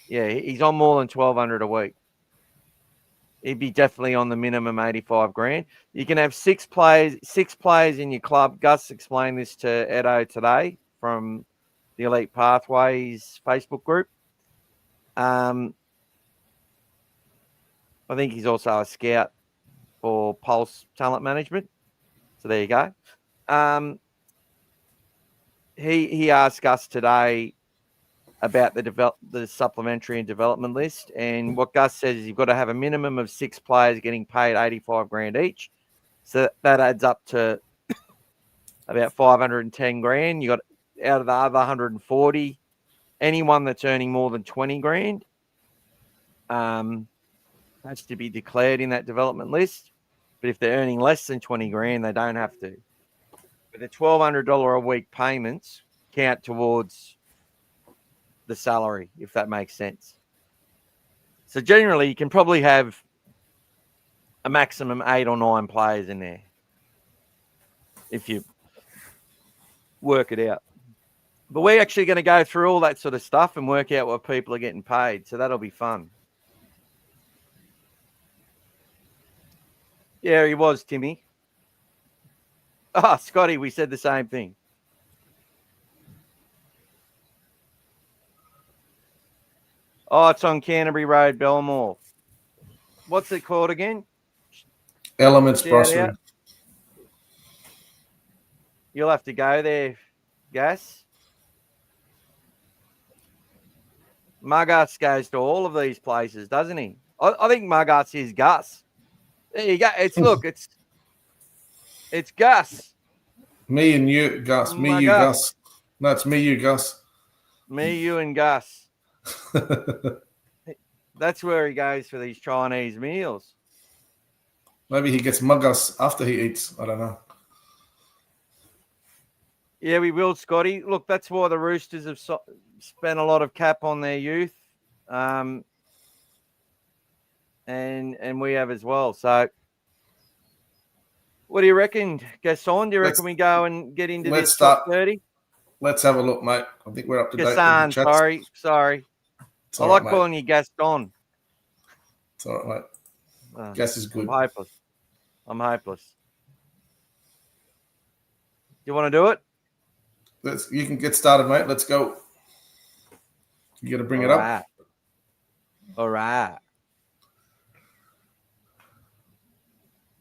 [SPEAKER 1] he's on more than 1,200 a week. He'd be definitely on the minimum 85 grand. You can have six players in your club. Gus explained this to Edo today from the Elite Pathways Facebook group. I think he's also a scout for Pulse Talent Management. So there you go. He asked us today about the supplementary and development list, and what Gus says is you've got to have a minimum of 6 players getting paid 85 grand each. So that adds up to about 510 grand. You got out of the other 140, anyone that's earning more than 20 grand has to be declared in that development list. But if they're earning less than 20 grand, they don't have to. But the $1,200 a week payments count towards the salary, if that makes sense. So generally, you can probably have a maximum 8 or 9 players in there if you work it out. But we're actually going to go through all that sort of stuff and work out what people are getting paid. So that'll be fun. Yeah, he was, Timmy. Ah, Scotty, we said the same thing. Oh, it's on Canterbury Road, Belmore. What's it called again?
[SPEAKER 2] Elements Brasserie.
[SPEAKER 1] You'll have to go there, Gas. Muggas goes to all of these places, doesn't he? I think Muggas is Gus. There you go. It's Gus.
[SPEAKER 2] Me and you, Gus. Me, you, Gus. No, it's me, you, Gus.
[SPEAKER 1] Me, you, and Gus. That's where he goes for these Chinese meals.
[SPEAKER 2] Maybe he gets Muggas after he eats. I don't know.
[SPEAKER 1] Yeah, we will, Scotty. Look, that's why the Roosters have spent a lot of cap on their youth, and we have as well. So, what do you reckon, Gaston? Do you reckon we go and get into this top 30?
[SPEAKER 2] Let's have a look, mate. I think we're up to date.
[SPEAKER 1] Gaston, sorry. I like calling you Gaston.
[SPEAKER 2] It's all right, mate. Gas is good.
[SPEAKER 1] I'm hopeless. You want to do it?
[SPEAKER 2] You can get started, mate. Let's go. You got to bring it up.
[SPEAKER 1] All right.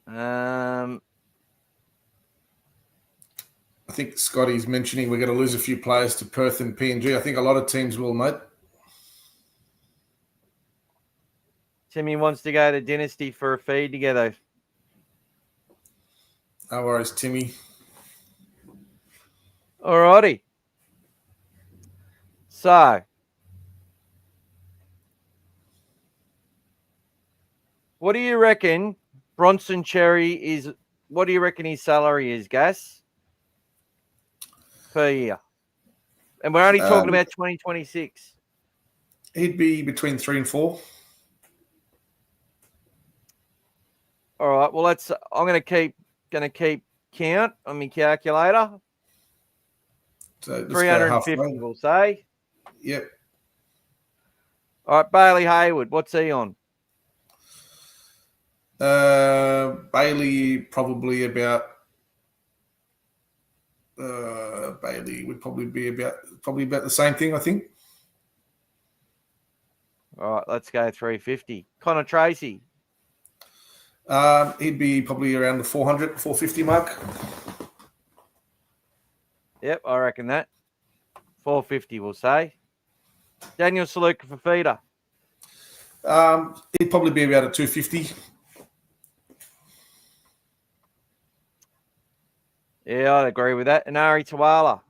[SPEAKER 2] I think Scotty's mentioning we're going to lose a few players to Perth and PNG. I think a lot of teams will, mate.
[SPEAKER 1] Timmy wants to go to Dynasty for a feed together.
[SPEAKER 2] No worries, Timmy.
[SPEAKER 1] All righty. So, what do you reckon Bronson Cherry is? What do you reckon his salary is, Gas? Per year. And we're only talking about 2026.
[SPEAKER 2] He'd be between 3 and 4.
[SPEAKER 1] All right. Well, I'm going to keep count on my calculator.
[SPEAKER 2] So
[SPEAKER 1] 350, we'll say.
[SPEAKER 2] Yep.
[SPEAKER 1] All right, Bailey Hayward, what's he on?
[SPEAKER 2] Bailey probably about. Bailey would probably be about the same thing, I think.
[SPEAKER 1] All right, let's go 350. Connor Tracy.
[SPEAKER 2] He'd be probably around the 400, 450 mark.
[SPEAKER 1] Yep, I reckon that. 450, we'll say. Daniel Saluka for feeder.
[SPEAKER 2] He'd probably be about a 250.
[SPEAKER 1] Yeah, I'd agree with that. And Ari Tawala.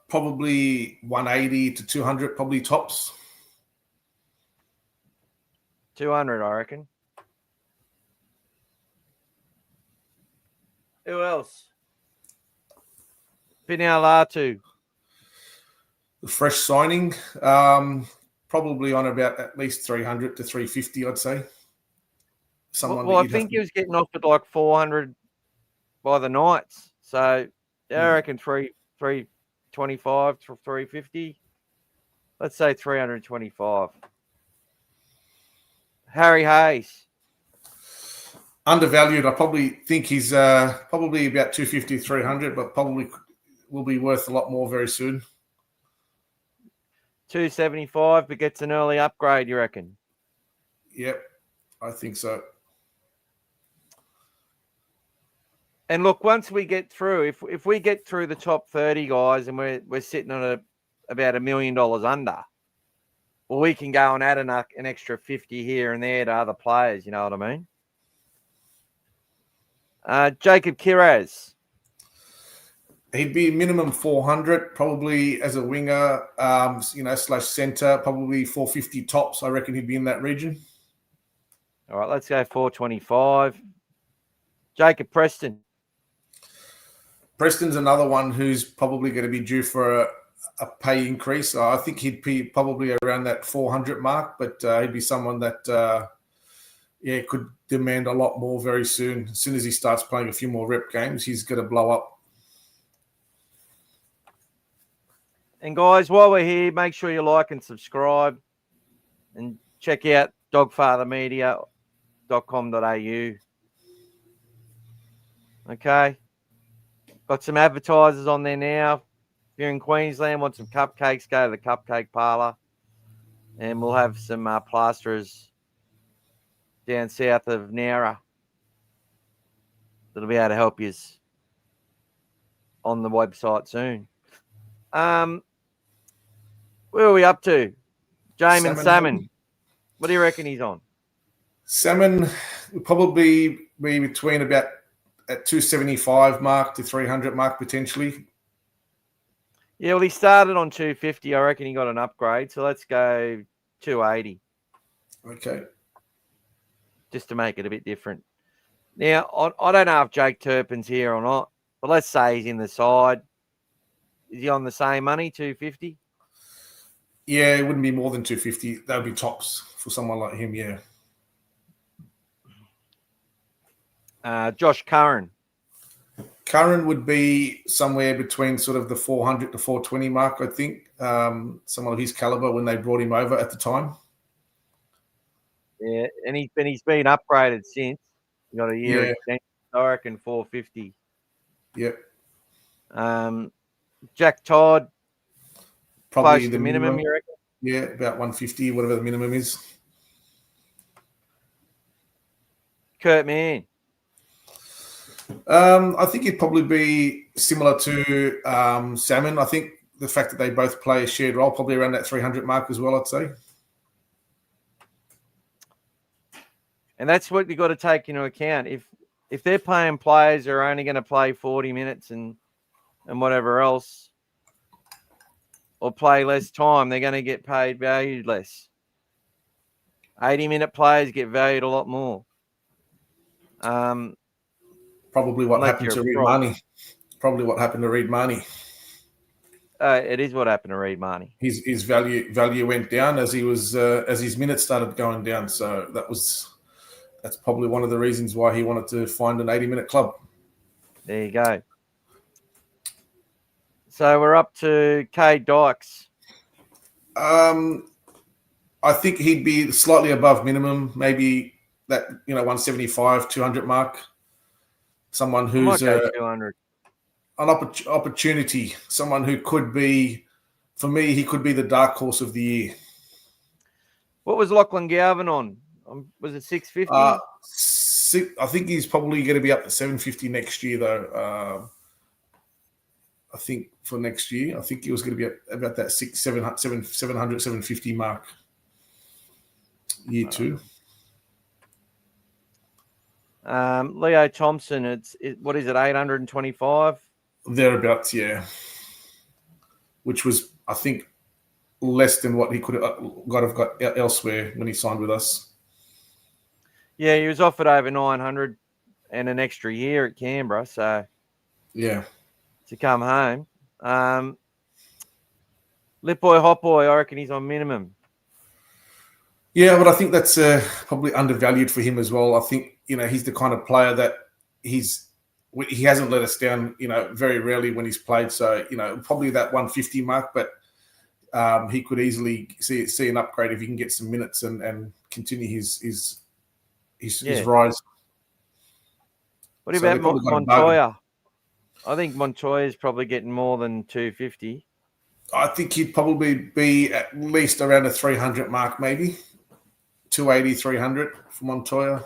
[SPEAKER 2] Probably 180 to 200, probably tops.
[SPEAKER 1] 200, I reckon. Who else? Pinal Latu.
[SPEAKER 2] The fresh signing, probably on about at least 300 to 350, I'd say.
[SPEAKER 1] Well, I think he was getting offered like 400 by the Knights. So I reckon 325 to 350. Let's say 325. Harry Hayes.
[SPEAKER 2] Undervalued. I probably think he's probably about 250, 300, but probably will be worth a lot more very soon.
[SPEAKER 1] 275, but gets an early upgrade, you reckon?
[SPEAKER 2] Yep, I think so.
[SPEAKER 1] And look, once we get through, if we get through the top 30 guys and we're sitting on about $1 million under, well, we can go and add an extra 50 here and there to other players. You know what I mean? Jacob Kiraz.
[SPEAKER 2] He'd be minimum 400, probably as a winger, slash centre, probably 450 tops. I reckon he'd be in that region.
[SPEAKER 1] All right, let's go 425. Jacob Preston.
[SPEAKER 2] Preston's another one who's probably going to be due for a pay increase. I think he'd be probably around that 400 mark, but he'd be someone that, could demand a lot more very soon. As soon as he starts playing a few more rep games, he's going to blow up.
[SPEAKER 1] And guys, while we're here, make sure you like and subscribe and check out dogfathermedia.com.au. Okay. Got some advertisers on there now. If you're in Queensland, want some cupcakes, go to the Cupcake Parlour. And we'll have some plasterers down south of Nowra that'll be able to help you on the website soon. Where are we up to? Jamin Salmon. What do you reckon he's on?
[SPEAKER 2] Salmon will probably be between about at 275 mark to 300 mark potentially.
[SPEAKER 1] Yeah, well, he started on 250. I reckon he got an upgrade. So let's go 280.
[SPEAKER 2] Okay.
[SPEAKER 1] Just to make it a bit different. Now, I don't know if Jake Turpin's here or not, but let's say he's in the side. Is he on the same money, 250?
[SPEAKER 2] Yeah, it wouldn't be more than 250. That would be tops for someone like him, yeah.
[SPEAKER 1] Josh Curran.
[SPEAKER 2] Curran would be somewhere between sort of the 400 to 420 mark, I think. Someone of his caliber when they brought him over at the time.
[SPEAKER 1] Yeah, and he's been upgraded since. He got a year extension. I reckon 450.
[SPEAKER 2] Yep.
[SPEAKER 1] Jack Todd.
[SPEAKER 2] Probably
[SPEAKER 1] close
[SPEAKER 2] the
[SPEAKER 1] to minimum, you reckon?
[SPEAKER 2] Yeah, about 150, whatever the minimum is.
[SPEAKER 1] Kurt Mann.
[SPEAKER 2] I think it'd probably be similar to Salmon. I think the fact that they both play a shared role, probably around that 300 mark as well, I'd say.
[SPEAKER 1] And that's what you've got to take into account. If they're paying players who are only going to play 40 minutes and whatever else, or play less time, they're going to get paid valued less. 80-minute players get valued a lot more.
[SPEAKER 2] Probably what happened to Reid Marnie. Probably what happened to Reid Marnie.
[SPEAKER 1] It is what happened to Reid Marnie.
[SPEAKER 2] His value went down as his minutes started going down. So that's probably one of the reasons why he wanted to find an 80-minute club.
[SPEAKER 1] There you go. So we're up to Cade Dykes.
[SPEAKER 2] I think he'd be slightly above minimum, maybe that 175, 200 mark. Someone who's
[SPEAKER 1] 200.
[SPEAKER 2] An opportunity. Someone who could be, for me, he could be the dark horse of the year.
[SPEAKER 1] What was Lachlan Galvin on? Was it 650?
[SPEAKER 2] I think he's probably going to be up to 750 next year, though. I think for next year. I think he was going to be at about that 700, 750 mark. Year 2.
[SPEAKER 1] Leo Thompson, what is it, 825?
[SPEAKER 2] Thereabouts, yeah. Which was, I think, less than what he could have got elsewhere when he signed with us.
[SPEAKER 1] Yeah, he was offered over 900 and an extra year at Canberra, so
[SPEAKER 2] yeah,
[SPEAKER 1] to come home. Lip Boy, Hot Boy, I reckon he's on minimum.
[SPEAKER 2] Yeah, but I think that's probably undervalued for him as well. I think, he's the kind of player that he hasn't let us down, very rarely when he's played. So, probably that 150 mark, but he could easily see an upgrade if he can get some minutes and continue his rise.
[SPEAKER 1] What about Montoya? I think Montoya is probably getting more than 250.
[SPEAKER 2] I think he'd probably be at least around a 300 mark, maybe 280, 300 for Montoya.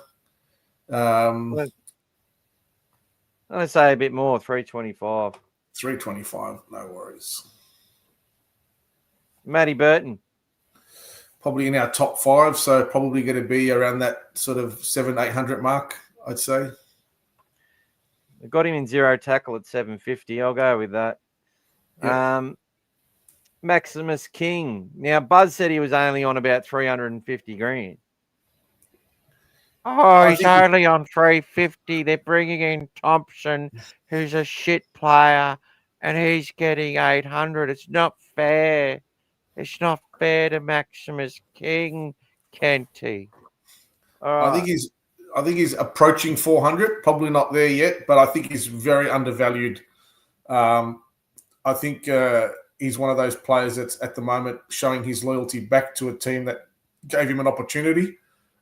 [SPEAKER 1] I'd say a bit more, 325.
[SPEAKER 2] 325, no worries.
[SPEAKER 1] Matty Burton.
[SPEAKER 2] Probably in our top 5, so probably going to be around that sort of 700-800 mark, I'd say.
[SPEAKER 1] I got him in zero tackle at 750. I'll go with that. Yep. Maximus King. Now, Buzz said he was only on about 350 grand. Oh, he's only on 350. They're bringing in Thompson, who's a shit player, and he's getting 800. It's not fair. It's not fair to Maximus King, Kenty.
[SPEAKER 2] I think he's approaching 400. Probably not there yet, but I think he's very undervalued. I think he's one of those players that's at the moment showing his loyalty back to a team that gave him an opportunity,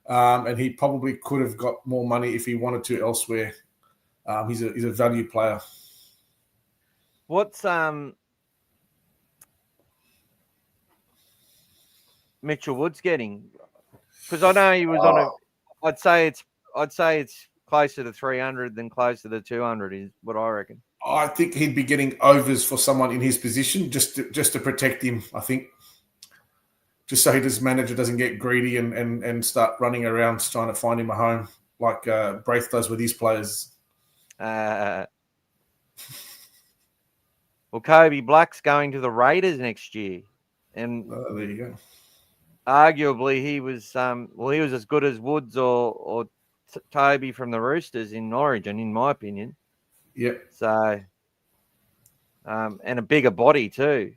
[SPEAKER 2] and he probably could have got more money if he wanted to elsewhere. He's a value player.
[SPEAKER 1] What's Mitchell Woods getting? Because I know he was on a. I'd say it's closer to 300 than closer to 200 is what I reckon.
[SPEAKER 2] I think he'd be getting overs for someone in his position just to protect him. I think just so his manager doesn't get greedy and start running around trying to find him a home like Braith does with his players.
[SPEAKER 1] Well, Kobe Black's going to the Raiders next year, and
[SPEAKER 2] there you go.
[SPEAKER 1] Arguably, he was as good as Woods or Toby from the Roosters in Origin, in my opinion.
[SPEAKER 2] Yep.
[SPEAKER 1] So, and a bigger body too.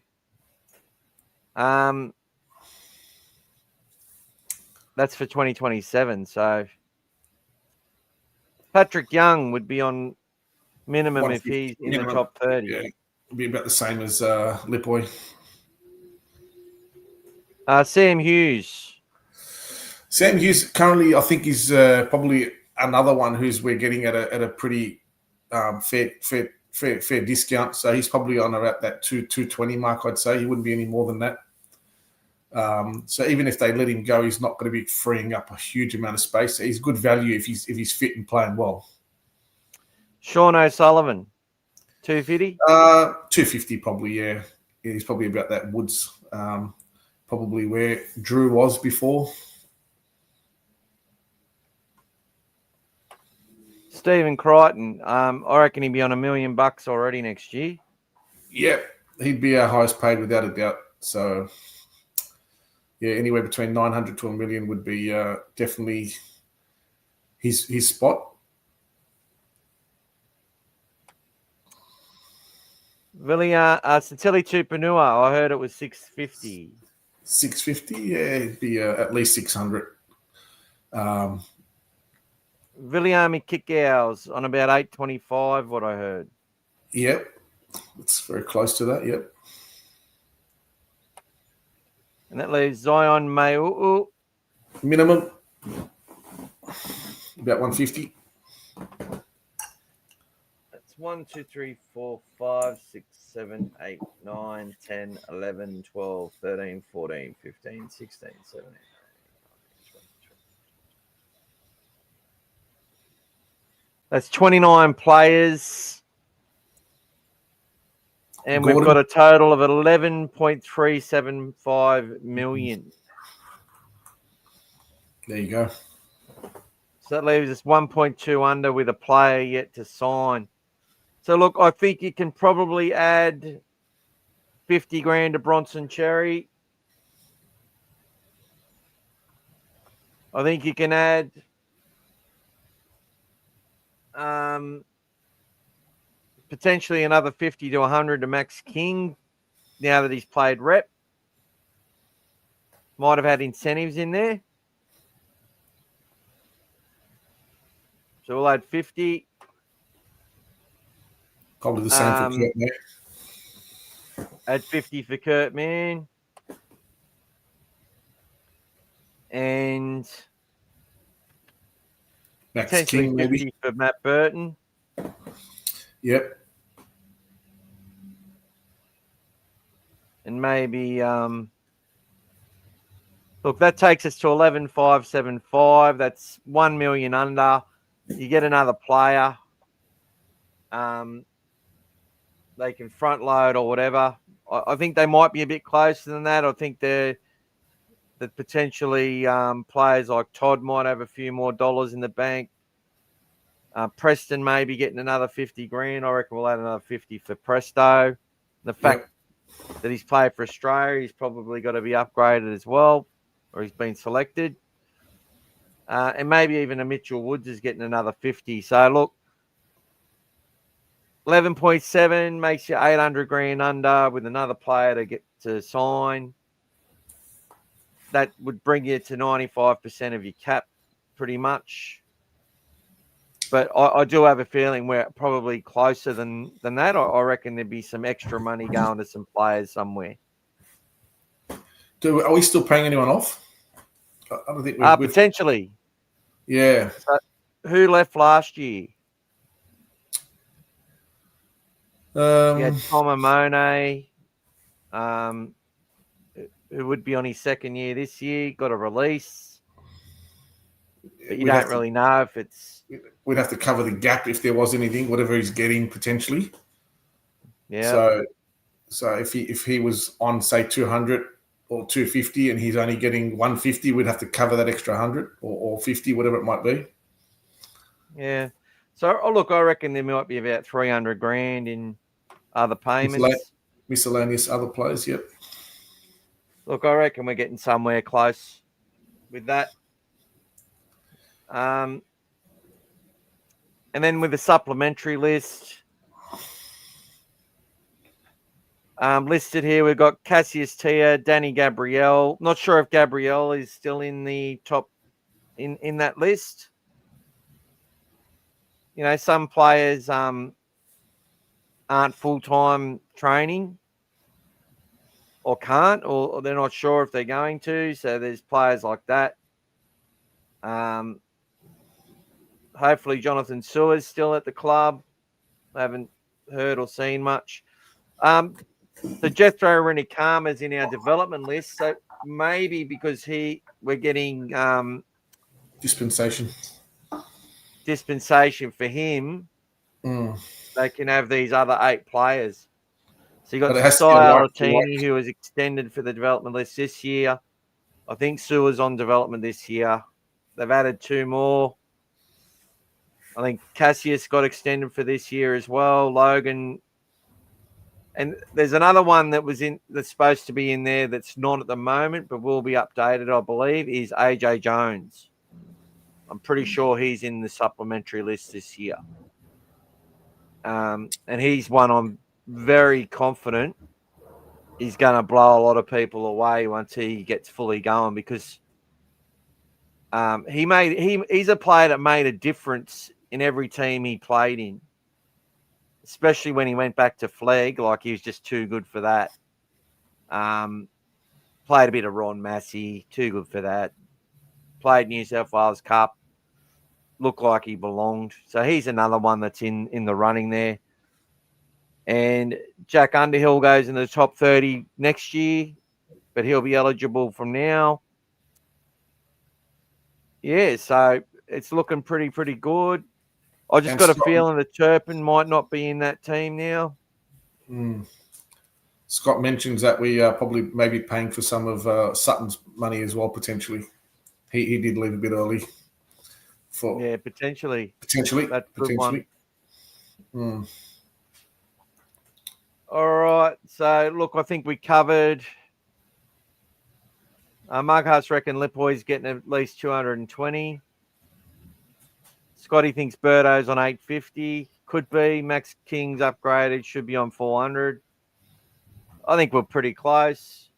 [SPEAKER 1] That's for 2027. So, Patrick Young would be on minimum if he's in the top 30.
[SPEAKER 2] Yeah, it'd be about the same as Lipoy.
[SPEAKER 1] Sam Hughes.
[SPEAKER 2] Sam Hughes currently, I think, is probably another one we're getting at a pretty fair discount. So he's probably on about that 220 mark, I'd say. He wouldn't be any more than that. So even if they let him go, he's not going to be freeing up a huge amount of space. So he's good value if he's fit and playing well.
[SPEAKER 1] Sean O'Sullivan, 250?
[SPEAKER 2] 250 probably, yeah. He's probably about that Woods, probably where Drew was before.
[SPEAKER 1] Stephen Crichton, I reckon he'd be on $1 million already next year.
[SPEAKER 2] Yep, he'd be our highest paid without a doubt. So, yeah, anywhere between 900 to $1 million would be definitely his spot.
[SPEAKER 1] Satili Tupanua, I heard it was 650.
[SPEAKER 2] 650, yeah, it'd be at least 600.
[SPEAKER 1] Viliami Kickows on about 825, what I heard.
[SPEAKER 2] Yep, it's very close to that, yep.
[SPEAKER 1] And that leaves Zion Mai'u.
[SPEAKER 2] Minimum, about 150.
[SPEAKER 1] That's 1, 2, 3, 4, 5, 6, 7, 8, 9, 10, 11, 12, 13, 14, 15, 16, 17. That's 29 players. And
[SPEAKER 2] Gordon.
[SPEAKER 1] we've got a total of 11.375 million.
[SPEAKER 2] There you go.
[SPEAKER 1] So that leaves us 1.2 under with a player yet to sign. So look, I think you can probably add 50 grand to Bronson Cherry. I think you can add potentially another 50 to 100 to Max King now that he's played rep. Might have had incentives in there. So we'll add 50.
[SPEAKER 2] Probably the same for Kurt, mate.
[SPEAKER 1] Add 50 for Kurt Mann. And
[SPEAKER 2] Max
[SPEAKER 1] potentially
[SPEAKER 2] King,
[SPEAKER 1] 50
[SPEAKER 2] maybe.
[SPEAKER 1] for Matt Burton.
[SPEAKER 2] Yep.
[SPEAKER 1] And maybe look, that takes us to 11,575. That's 1 million under. You get another player. They can front load or whatever. I think they might be a bit closer than that. I think that potentially players like Todd might have a few more dollars in the bank. Preston may be getting another 50 grand. I reckon we'll add another 50 for Presto. The fact that he's played for Australia, he's probably got to be upgraded as well, or he's been selected. And maybe even a Mitchell Woods is getting another 50. So look, 11.7 makes you 800 grand under with another player to get to sign. That would bring you to 95% of your cap pretty much. But I do have a feeling we're probably closer than that. I reckon there'd be some extra money going to some players somewhere.
[SPEAKER 2] Are we still paying anyone off? I don't think we've
[SPEAKER 1] potentially.
[SPEAKER 2] Yeah.
[SPEAKER 1] So who left last year? You had Tom Amone, who would be on his second year this year, got a release. But you don't really know if it's...
[SPEAKER 2] We'd have to cover the gap if there was anything, whatever he's getting potentially.
[SPEAKER 1] Yeah.
[SPEAKER 2] So if he was on, say, 200 or 250 and he's only getting 150, we'd have to cover that extra 100 or 50, whatever it might be.
[SPEAKER 1] Yeah. So, look, I reckon there might be about 300 grand in other payments.
[SPEAKER 2] Miscellaneous other players, yep.
[SPEAKER 1] Look, I reckon we're getting somewhere close with that. And then with the supplementary list, listed here, we've got Cassius Tia, Danny Gabriel. Not sure if Gabriel is still in the top in that list. You know, some players aren't full-time training or can't, or they're not sure if they're going to. So there's players like that. Hopefully Jonathan Sewer's still at the club. I haven't heard or seen much. So Jethro Renikama's in our development list. So maybe because we're getting
[SPEAKER 2] dispensation
[SPEAKER 1] for him, they can have these other 8 players. So you got Josiah Alatini, who was extended for the development list this year. I think Sewer's on development this year. They've added 2 more. I think Cassius got extended for this year as well. Logan. And there's another one that's supposed to be in there that's not at the moment, but will be updated, I believe, is AJ Jones. I'm pretty sure he's in the supplementary list this year. And he's one I'm very confident he's going to blow a lot of people away once he gets fully going, because he's a player that made a difference in every team he played in, especially when he went back to Flegg. Like, he was just too good for that. Played a bit of Ron Massey, too good for that. Played New South Wales Cup, looked like he belonged. So he's another one that's in the running there. And Jack Underhill goes in the top 30 next year, but he'll be eligible from now. Yeah, so it's looking pretty good. I just got a feeling that Turpin might not be in that team now.
[SPEAKER 2] Scott mentions that we are probably maybe paying for some of Sutton's money as well, potentially. He did leave a bit early.
[SPEAKER 1] Potentially.
[SPEAKER 2] Potentially.
[SPEAKER 1] That's a good one.
[SPEAKER 2] Mm.
[SPEAKER 1] All right. So, look, I think we covered. Mark Haas reckon Lipoy's getting at least 220. Scotty thinks Birdo's on 850. Could be. Max King's upgraded. Should be on 400. I think we're pretty close.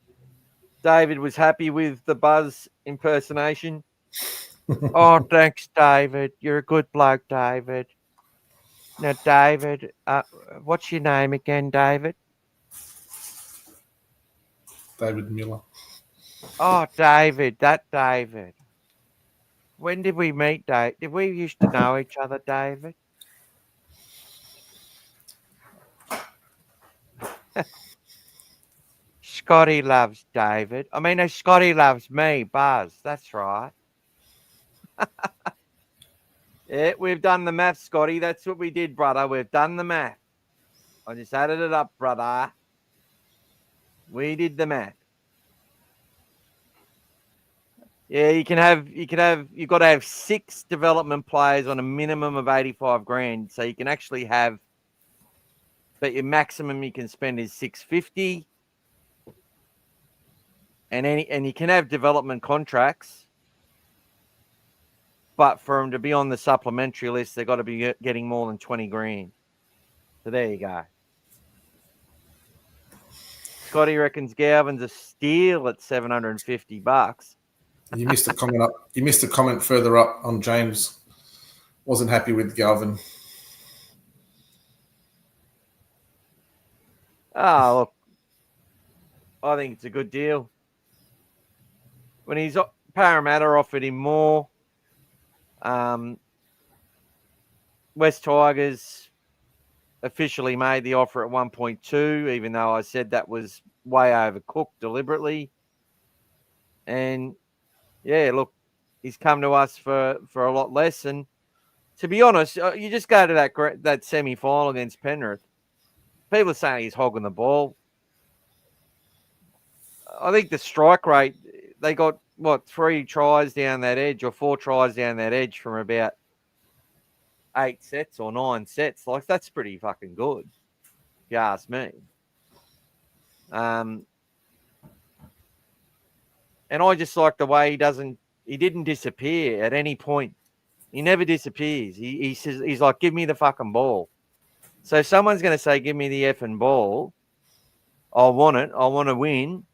[SPEAKER 1] David was happy with the Buzz impersonation. Oh, thanks, David. You're a good bloke, David. Now, David, what's your name again, David?
[SPEAKER 2] David Miller.
[SPEAKER 1] Oh, David, that David. When did we meet, Dave? Did we used to know each other, David? Scotty loves David. I mean, Scotty loves me, Buzz. That's right. Yeah, we've done the math, Scotty. That's what we did, brother. We've done the math. I just added it up, brother. We did the math. Yeah, you've got to have 6 development players on a minimum of 85 grand. So you can actually have, but your maximum you can spend is 650. And you can have development contracts, but for them to be on the supplementary list, they've got to be getting more than 20 grand. So there you go. Scotty reckons Galvin's a steal at $750.
[SPEAKER 2] You missed a comment up. You missed a comment further up on James. Wasn't happy with Galvin.
[SPEAKER 1] Oh, look, I think it's a good deal. When Parramatta offered him more, West Tigers officially made the offer at 1.2, even though I said that was way overcooked deliberately. And yeah, look, he's come to us for a lot less. And to be honest, you just go to that semi-final against Penrith. People are saying he's hogging the ball. I think the strike rate, they got, 3 tries down that edge or 4 tries down that edge from about 8 sets or 9 sets. Like, that's pretty fucking good, if you ask me. And I just like the way he didn't disappear at any point. He never disappears. He says, he's like, give me the fucking ball. So if someone's going to say, give me the effing ball, I want it. I want to win.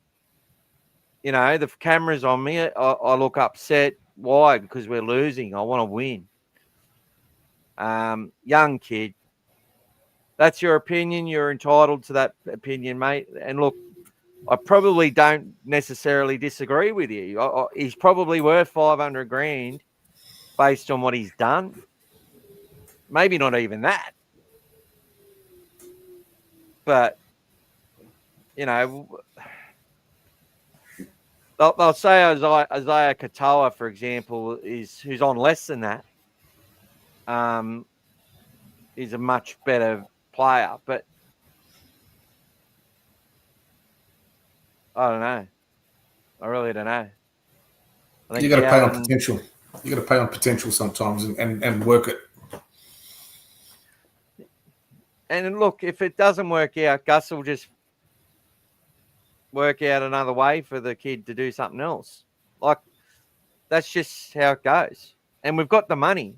[SPEAKER 1] You know, the camera's on me. I look upset. Why? Because we're losing. I want to win. Young kid. That's your opinion. You're entitled to that opinion, mate. And look, I probably don't necessarily disagree with you. He's probably worth 500 grand based on what he's done. Maybe not even that. But, you know, they'll say Isaiah Katoa, for example, who's on less than that, is a much better player. But I don't know. I really don't know. I think
[SPEAKER 2] you got to pay on potential. You got to pay on potential sometimes and work it.
[SPEAKER 1] And look, if it doesn't work out, Gus will just work out another way for the kid to do something else. Like, that's just how it goes. And we've got the money.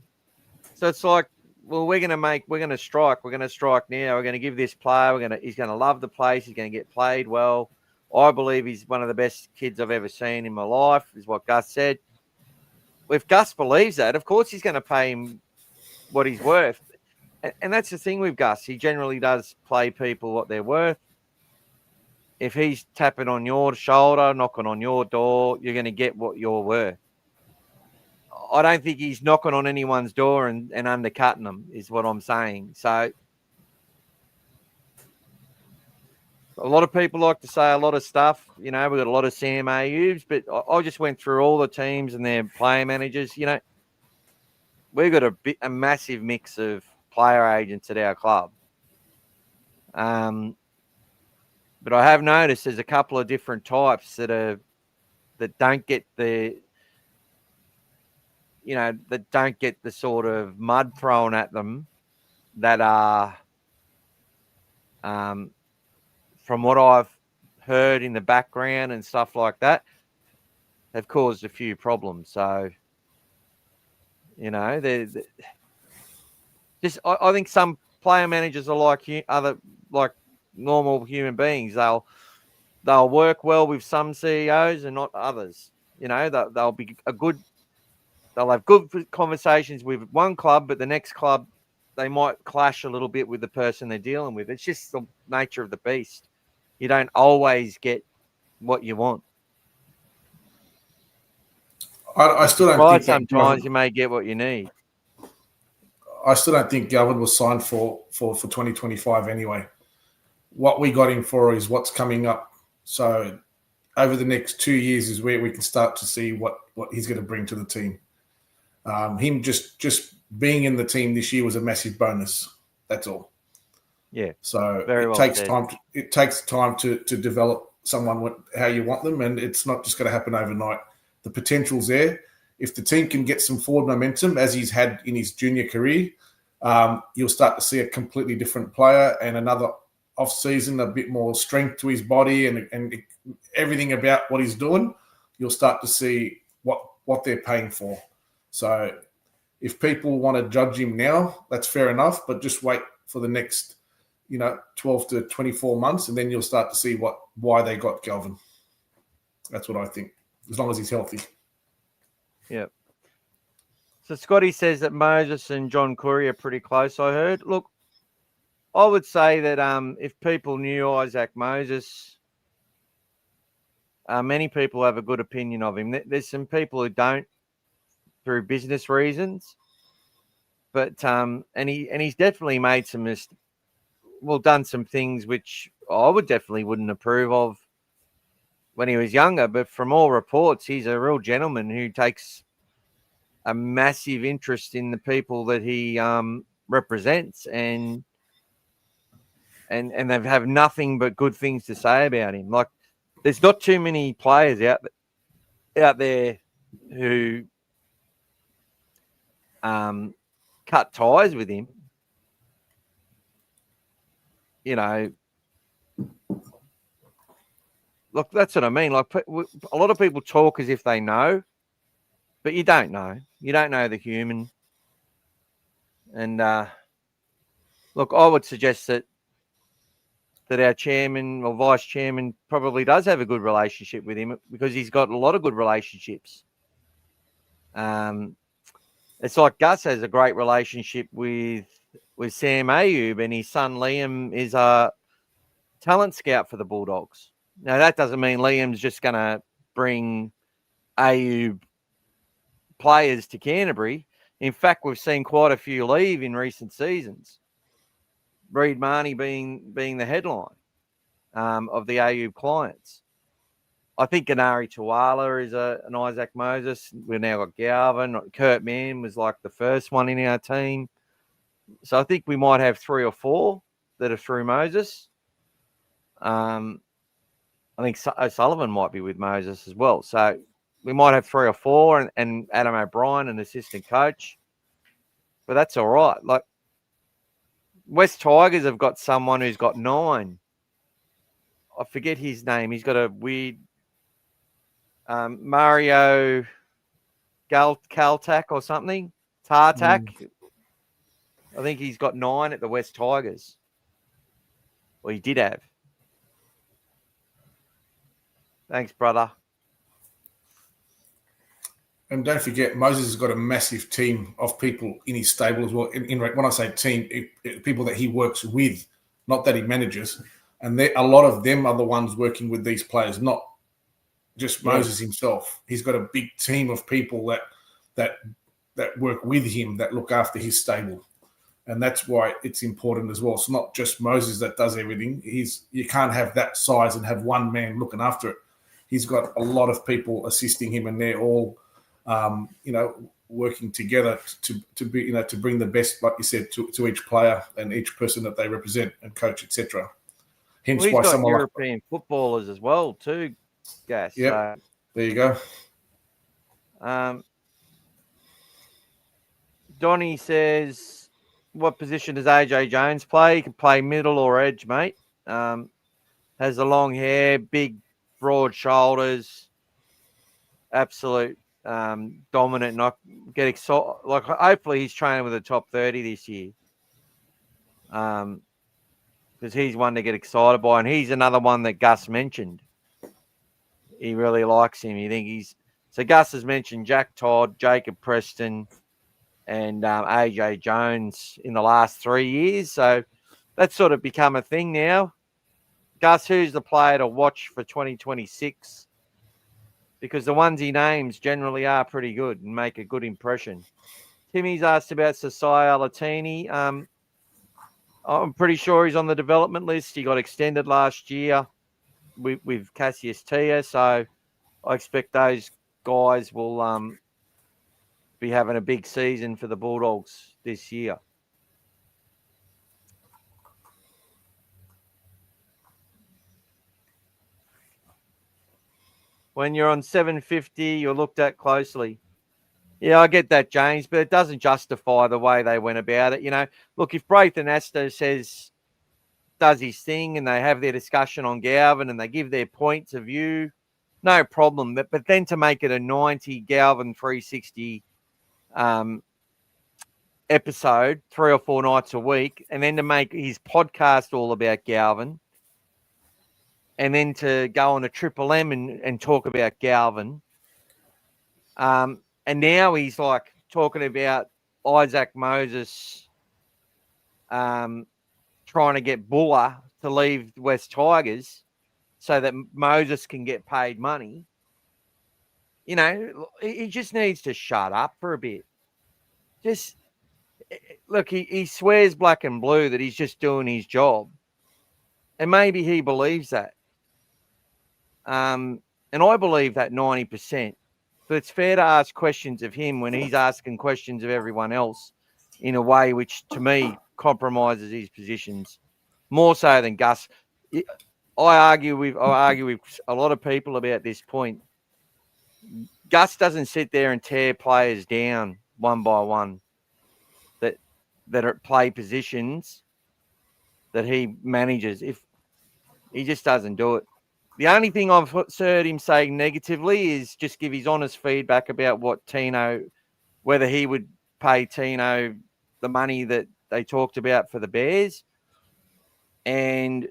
[SPEAKER 1] So it's like, well, we're going to strike now. We're going to give this player, he's going to love the place. He's going to get played well. I believe he's one of the best kids I've ever seen in my life, is what Gus said. If Gus believes that, of course he's going to pay him what he's worth. And that's the thing with Gus. He generally does play people what they're worth. If he's tapping on your shoulder, knocking on your door, you're going to get what you're worth. I don't think he's knocking on anyone's door and undercutting them, is what I'm saying. So a lot of people like to say a lot of stuff. You know, we've got a lot of Sam Ayubs, but I just went through all the teams and their player managers. You know, we've got a massive mix of player agents at our club. But I have noticed there's a couple of different types that don't get the sort of mud thrown at them that are, from what I've heard in the background and stuff like that, have caused a few problems. So, I think some player managers are like normal human beings. They'll work well with some CEOs and not others. They'll have good conversations with one club, but the next club they might clash a little bit with the person they're dealing with. It's just the nature of the beast. You don't always get what you want.
[SPEAKER 2] I still don't think
[SPEAKER 1] sometimes you may get what you need.
[SPEAKER 2] I still don't think Galvin was signed for 2025 anyway. What we got him for is what's coming up. So over the next 2 years is where we can start to see what he's going to bring to the team. Him just being in the team this year was a massive bonus. That's all.
[SPEAKER 1] Yeah.
[SPEAKER 2] So it takes time to develop someone how you want them, and it's not just going to happen overnight. The potential's there. If the team can get some forward momentum, as he's had in his junior career, you'll start to see a completely different player and another off-season, a bit more strength to his body and everything about what he's doing. You'll start to see what they're paying for. So if people want to judge him now, that's fair enough, but just wait for the next 12 to 24 months, and then you'll start to see why they got Galvin. That's what I think, as long as he's healthy.
[SPEAKER 1] Yeah. So Scotty says that Moses and John Curry are pretty close, I heard. Look, I would say that if people knew Isaac Moses, many people have a good opinion of him. There's some people who don't through business reasons, but and he's definitely made done some things which I wouldn't approve of when he was younger. But from all reports, he's a real gentleman who takes a massive interest in the people that he represents, and they have nothing but good things to say about him. Like, there's not too many players out there who cut ties with him. Look, that's what I mean. Like, a lot of people talk as if they know, but you don't know. You don't know the human. And look, I would suggest that our chairman or vice chairman probably does have a good relationship with him, because he's got a lot of good relationships. It's like Gus has a great relationship with Sam Ayub, and his son Liam is a talent scout for the Bulldogs. Now, that doesn't mean Liam's just going to bring Ayub players to Canterbury. In fact, we've seen quite a few leave in recent seasons. Reid Marnie being the headline of the Ayub clients. I think Ganari Tuala is an Isaac Moses. We've now got Galvin. Kurt Mann was like the first one in our team. So I think we might have 3 or 4 that are through Moses. I think O'Sullivan might be with Moses as well. So we might have 3 or 4, and Adam O'Brien, an assistant coach. But that's all right. Like, West Tigers have got someone who's got 9. I forget his name. He's got a weird Mario Kaltak or something. Tartak. I think he's got 9 at the West Tigers. Well, he did have. Thanks, brother.
[SPEAKER 2] And don't forget, Moses has got a massive team of people in his stable as well. When I say team, people that he works with, not that he manages. And a lot of them are the ones working with these players, not just Moses himself. He's got a big team of people that work with him, that look after his stable. And that's why it's important as well. It's not just Moses that does everything. You can't have that size and have one man looking after it. He's got a lot of people assisting him, and they're all working together to bring the best, like you said, to each player and each person that they represent and coach, etc. Hence
[SPEAKER 1] Well, he's
[SPEAKER 2] why
[SPEAKER 1] got
[SPEAKER 2] someone
[SPEAKER 1] European footballers as well too, Gas.
[SPEAKER 2] Yep.
[SPEAKER 1] So,
[SPEAKER 2] there you go.
[SPEAKER 1] Donnie says, what position does AJ Jones play? He can play middle or edge, mate. Has the long hair, big, broad shoulders, absolute dominant. Not get excited. Like, hopefully he's training with the top 30 this year. Because he's one to get excited by, and he's another one that Gus mentioned. He really likes him. You think he's so Gus has mentioned Jack Todd, Jacob Preston, and AJ Jones in the last 3 years. So that's sort of become a thing now. Gus, who's the player to watch for 2026? Because the ones he names generally are pretty good and make a good impression. Timmy's asked about Sasai Alatini. I'm pretty sure he's on the development list. He got extended last year with Cassius Tia, so I expect those guys will be having a big season for the Bulldogs this year. When you're on 750, you're looked at closely. Yeah, I get that, James, but it doesn't justify the way they went about it. You know, look, if Braithen Astor does his thing and they have their discussion on Galvin and they give their points of view, no problem. But then to make it a 90 Galvin 360 episode 3 or 4 nights a week, and then to make his podcast all about Galvin, and then to go on a Triple M and talk about Galvin. And now he's like talking about Isaac Moses trying to get Buller to leave West Tigers so that Moses can get paid money. You know, he just needs to shut up for a bit. Just look, he swears black and blue that he's just doing his job. And maybe he believes that. And I believe that 90%. But it's fair to ask questions of him when he's asking questions of everyone else in a way which, to me, compromises his positions more so than Gus. I argue with a lot of people about this point. Gus doesn't sit there and tear players down one by one that are play positions that he manages. If he just doesn't do it. The only thing I've heard him say negatively is just give his honest feedback about what Tino, whether he would pay Tino the money that they talked about for the Bears. And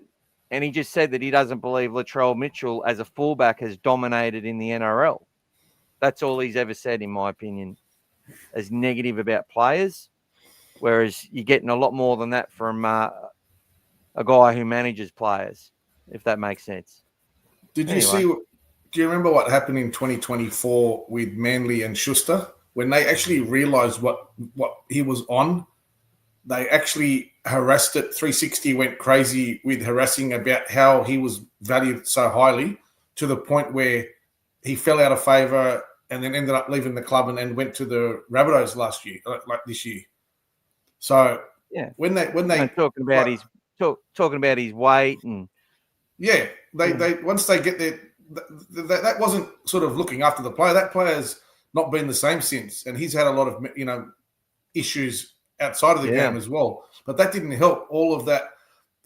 [SPEAKER 1] he just said that he doesn't believe Latrell Mitchell as a fullback has dominated in the NRL. That's all he's ever said, in my opinion, as negative about players. Whereas you're getting a lot more than that from a guy who manages players, if that makes sense.
[SPEAKER 2] Do you remember what happened in 2024 with Manly and Schuster? When they actually realised what he was on, they actually harassed it. 360 went crazy with harassing about how he was valued so highly to the point where he fell out of favour and then ended up leaving the club and went to the Rabbitohs last year, like this year. So
[SPEAKER 1] yeah,
[SPEAKER 2] when they
[SPEAKER 1] talking about his weight and
[SPEAKER 2] yeah, they once they get there, that wasn't sort of looking after the player. That player's not been the same since, and he's had a lot of issues outside of the game as well. But that didn't help all of that.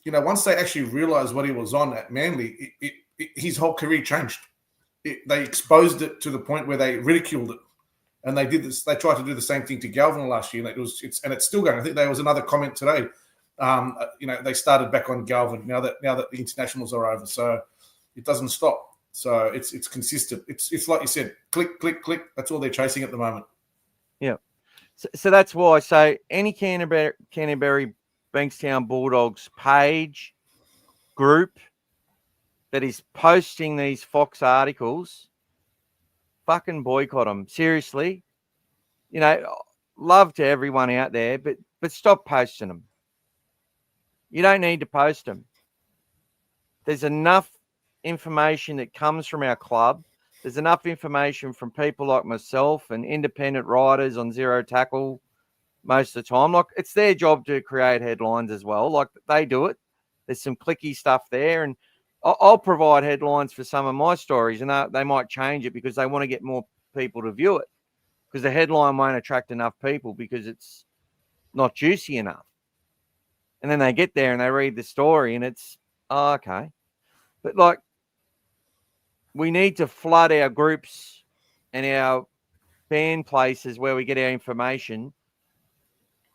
[SPEAKER 2] Once they actually realised what he was on at Manly, his whole career changed. They exposed it to the point where they ridiculed it, and they did this. They tried to do the same thing to Galvin last year, and it's still going. I think there was another comment today. They started back on Galvin now that the internationals are over, so it doesn't stop. So it's consistent. It's like you said, click, click, click. That's all they're chasing at the moment.
[SPEAKER 1] Yeah. So that's why I say any Canterbury Bankstown Bulldogs page group that is posting these Fox articles, fucking boycott them. Seriously. Love to everyone out there, but stop posting them. You don't need to post them. There's enough information that comes from our club. There's enough information from people like myself and independent writers on Zero Tackle most of the time. Like, it's their job to create headlines as well. Like, they do it. There's some clicky stuff there, and I'll provide headlines for some of my stories, and they might change it because they want to get more people to view it, because the headline won't attract enough people because it's not juicy enough. And then they get there and they read the story and it's, oh, okay. But like, we need to flood our groups and our fan places where we get our information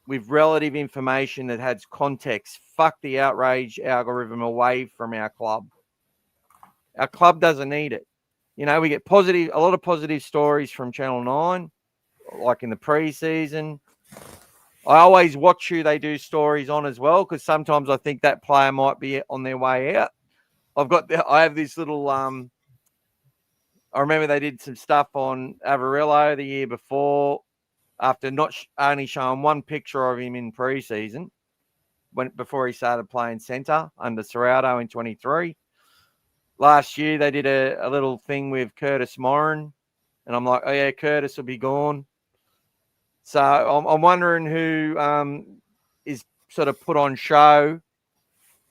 [SPEAKER 1] with relative information that has context. Fuck the outrage algorithm away from our club. Our club doesn't need it. You know, we get a lot of positive stories from Channel 9, like in the preseason. I always watch who they do stories on as well, because sometimes I think that player might be on their way out. I have this little, I remember they did some stuff on Avarillo the year before, after not only showing one picture of him in preseason, before he started playing centre under Serrato in 23. Last year, they did a little thing with Curtis Moran, and I'm like, oh, yeah, Curtis will be gone. So I'm wondering who is sort of put on show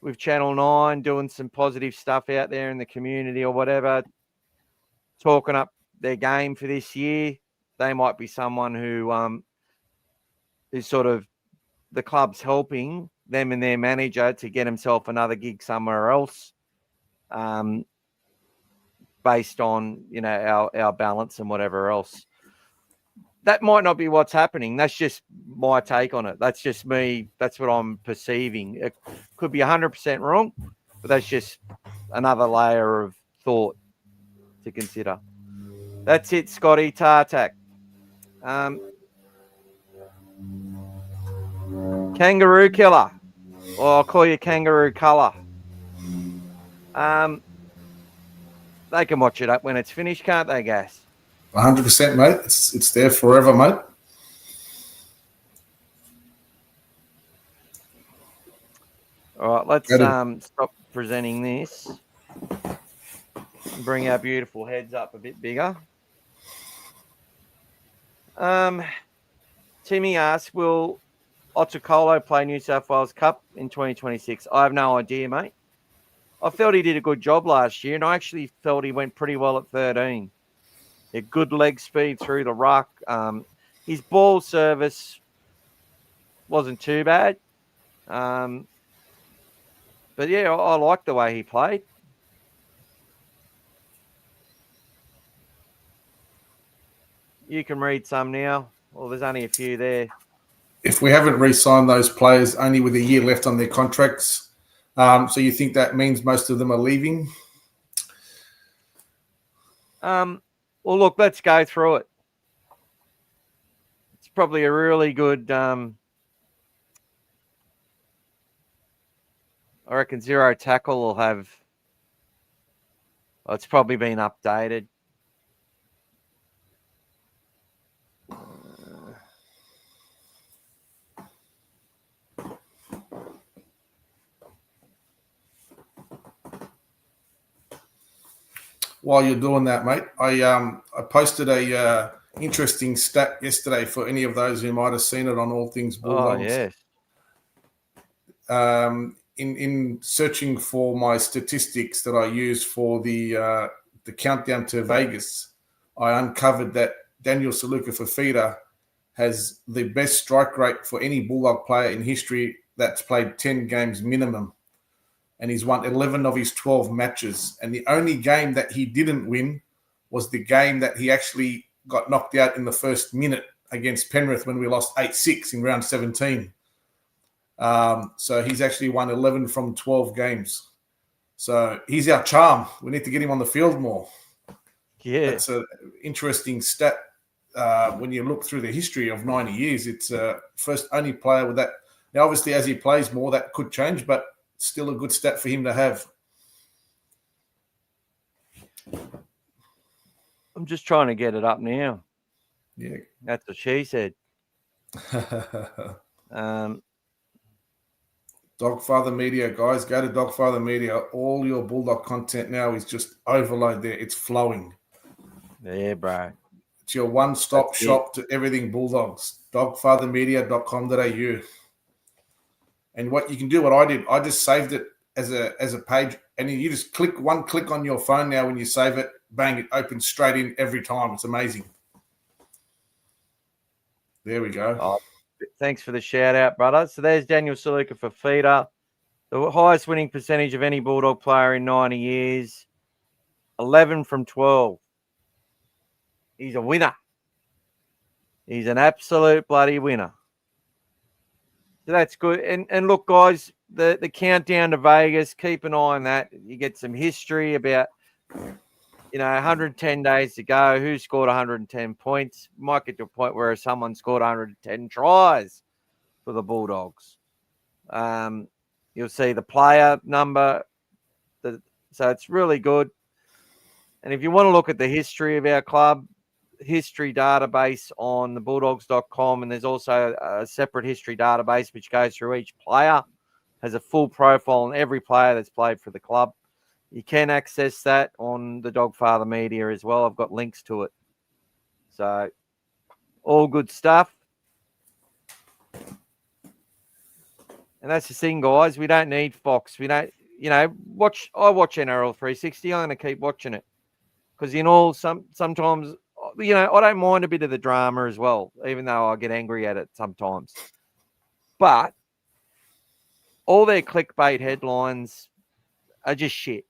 [SPEAKER 1] with Channel 9, doing some positive stuff out there in the community or whatever, talking up their game for this year. They might be someone who is sort of the club's helping them and their manager to get himself another gig somewhere else, based on, you know, our balance and whatever else. That might not be what's happening. That's just my take on it. That's just me. That's what I'm perceiving. It could be 100% wrong, but that's just another layer of thought to consider. That's it, Scotty Tartak. Kangaroo Killer. Or I'll call you Kangaroo Colour. They can watch it up when it's finished, can't they, Gas?
[SPEAKER 2] 100%, mate. It's there forever, mate.
[SPEAKER 1] All right, let's stop presenting this. Bring our beautiful heads up a bit bigger. Timmy asks, will Otukolo play New South Wales Cup in 2026? I have no idea, mate. I felt he did a good job last year, and I actually felt he went pretty well at 13. A good leg speed through the ruck. His ball service wasn't too bad. But yeah, I liked the way he played. You can read some now. Well, there's only a few there.
[SPEAKER 2] If we haven't re-signed those players only with a year left on their contracts, so you think that means most of them are leaving?
[SPEAKER 1] Well, look, let's go through it. It's probably a really good, I reckon Zero Tackle will have, it's probably been updated.
[SPEAKER 2] While you're doing that, mate, I posted a interesting stat yesterday for any of those who might have seen it on All Things Bulldogs.
[SPEAKER 1] Oh, yes.
[SPEAKER 2] In searching for my statistics that I use for the countdown to Vegas, I uncovered that Daniel Saluka Fafita has the best strike rate for any Bulldog player in history that's played 10 games minimum. And he's won 11 of his 12 matches. And the only game that he didn't win was the game that he actually got knocked out in the first minute against Penrith when we lost 8-6 in round 17. So he's actually won 11 from 12 games. So he's our charm. We need to get him on the field more.
[SPEAKER 1] Yeah.
[SPEAKER 2] That's an interesting stat. When you look through the history of 90 years, it's first only player with that. Now, obviously, as he plays more, that could change, but still a good stat for him to have.
[SPEAKER 1] I'm just trying to get it up now.
[SPEAKER 2] Yeah.
[SPEAKER 1] That's what she said.
[SPEAKER 2] Dogfather Media, guys, go to Dogfather Media. All your Bulldog content now is just overload there. It's flowing.
[SPEAKER 1] Yeah, bro.
[SPEAKER 2] It's your one-stop shop to everything Bulldogs. Dogfathermedia.com.au. And what you can do, what I did, I just saved it as a page, and you just click on your phone now when you save it, bang, it opens straight in every time. It's amazing. There we go.
[SPEAKER 1] Oh, thanks for the shout out, brother. So there's Daniel Saluka for feeder. The highest winning percentage of any Bulldog player in 90 years, 11 from 12. He's a winner. He's an absolute bloody winner. So that's good. And look, guys, the countdown to Vegas, keep an eye on that. You get some history about, 110 days to go. Who scored 110 points? Might get to a point where someone scored 110 tries for the Bulldogs. You'll see the player number. So it's really good. And if you want to look at the history of our club, history database on the bulldogs.com, and there's also a separate history database which goes through each player, has a full profile on every player that's played for the club. You can access that on the Dogfather Media as well. I've got links to it. So all good stuff. And that's the thing, guys. We don't need Fox. We don't, I watch NRL 360. I'm going to keep watching it. Because, sometimes, I don't mind a bit of the drama as well, even though I get angry at it sometimes. But all their clickbait headlines are just shit.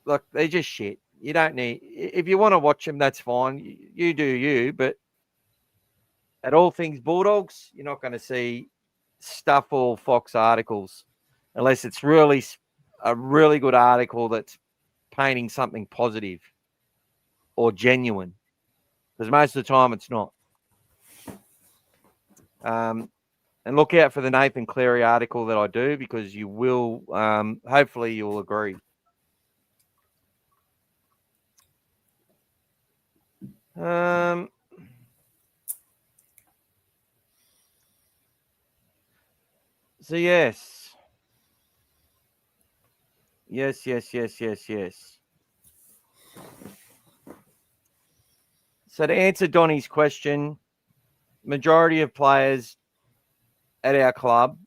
[SPEAKER 1] Look, they're just shit. You don't need, if you want to watch them, that's fine. You do you. But at All Things Bulldogs, you're not going to see stuff all Fox articles unless it's really a really good article that's painting something positive or genuine, because most of the time it's not. And look out for the Nathan Cleary article that I do, because you will, hopefully you'll agree. So yes. So to answer Donnie's question, majority of players at our club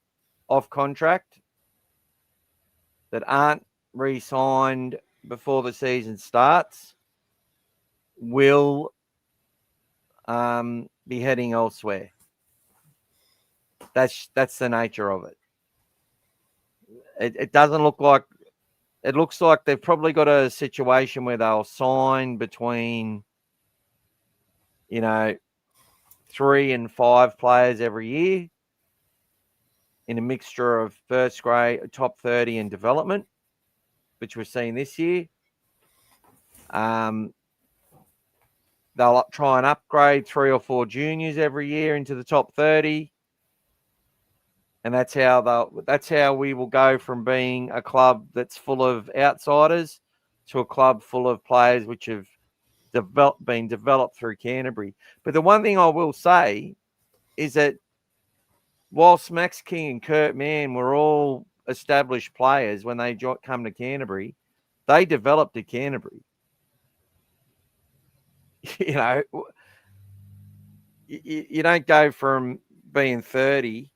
[SPEAKER 1] off contract that aren't re-signed before the season starts will be heading elsewhere. That's the nature of it. It doesn't look like, it looks like they've probably got a situation where they'll sign between, 3 and 5 players every year in a mixture of first grade, top 30 and development, which we're seeing this year. They'll try and upgrade 3 or 4 juniors every year into the top 30. And that's how we will go from being a club that's full of outsiders to a club full of players which have been developed through Canterbury. But the one thing I will say is that whilst Max King and Kurt Mann were all established players when they come to Canterbury, they developed at Canterbury. You don't go from being 30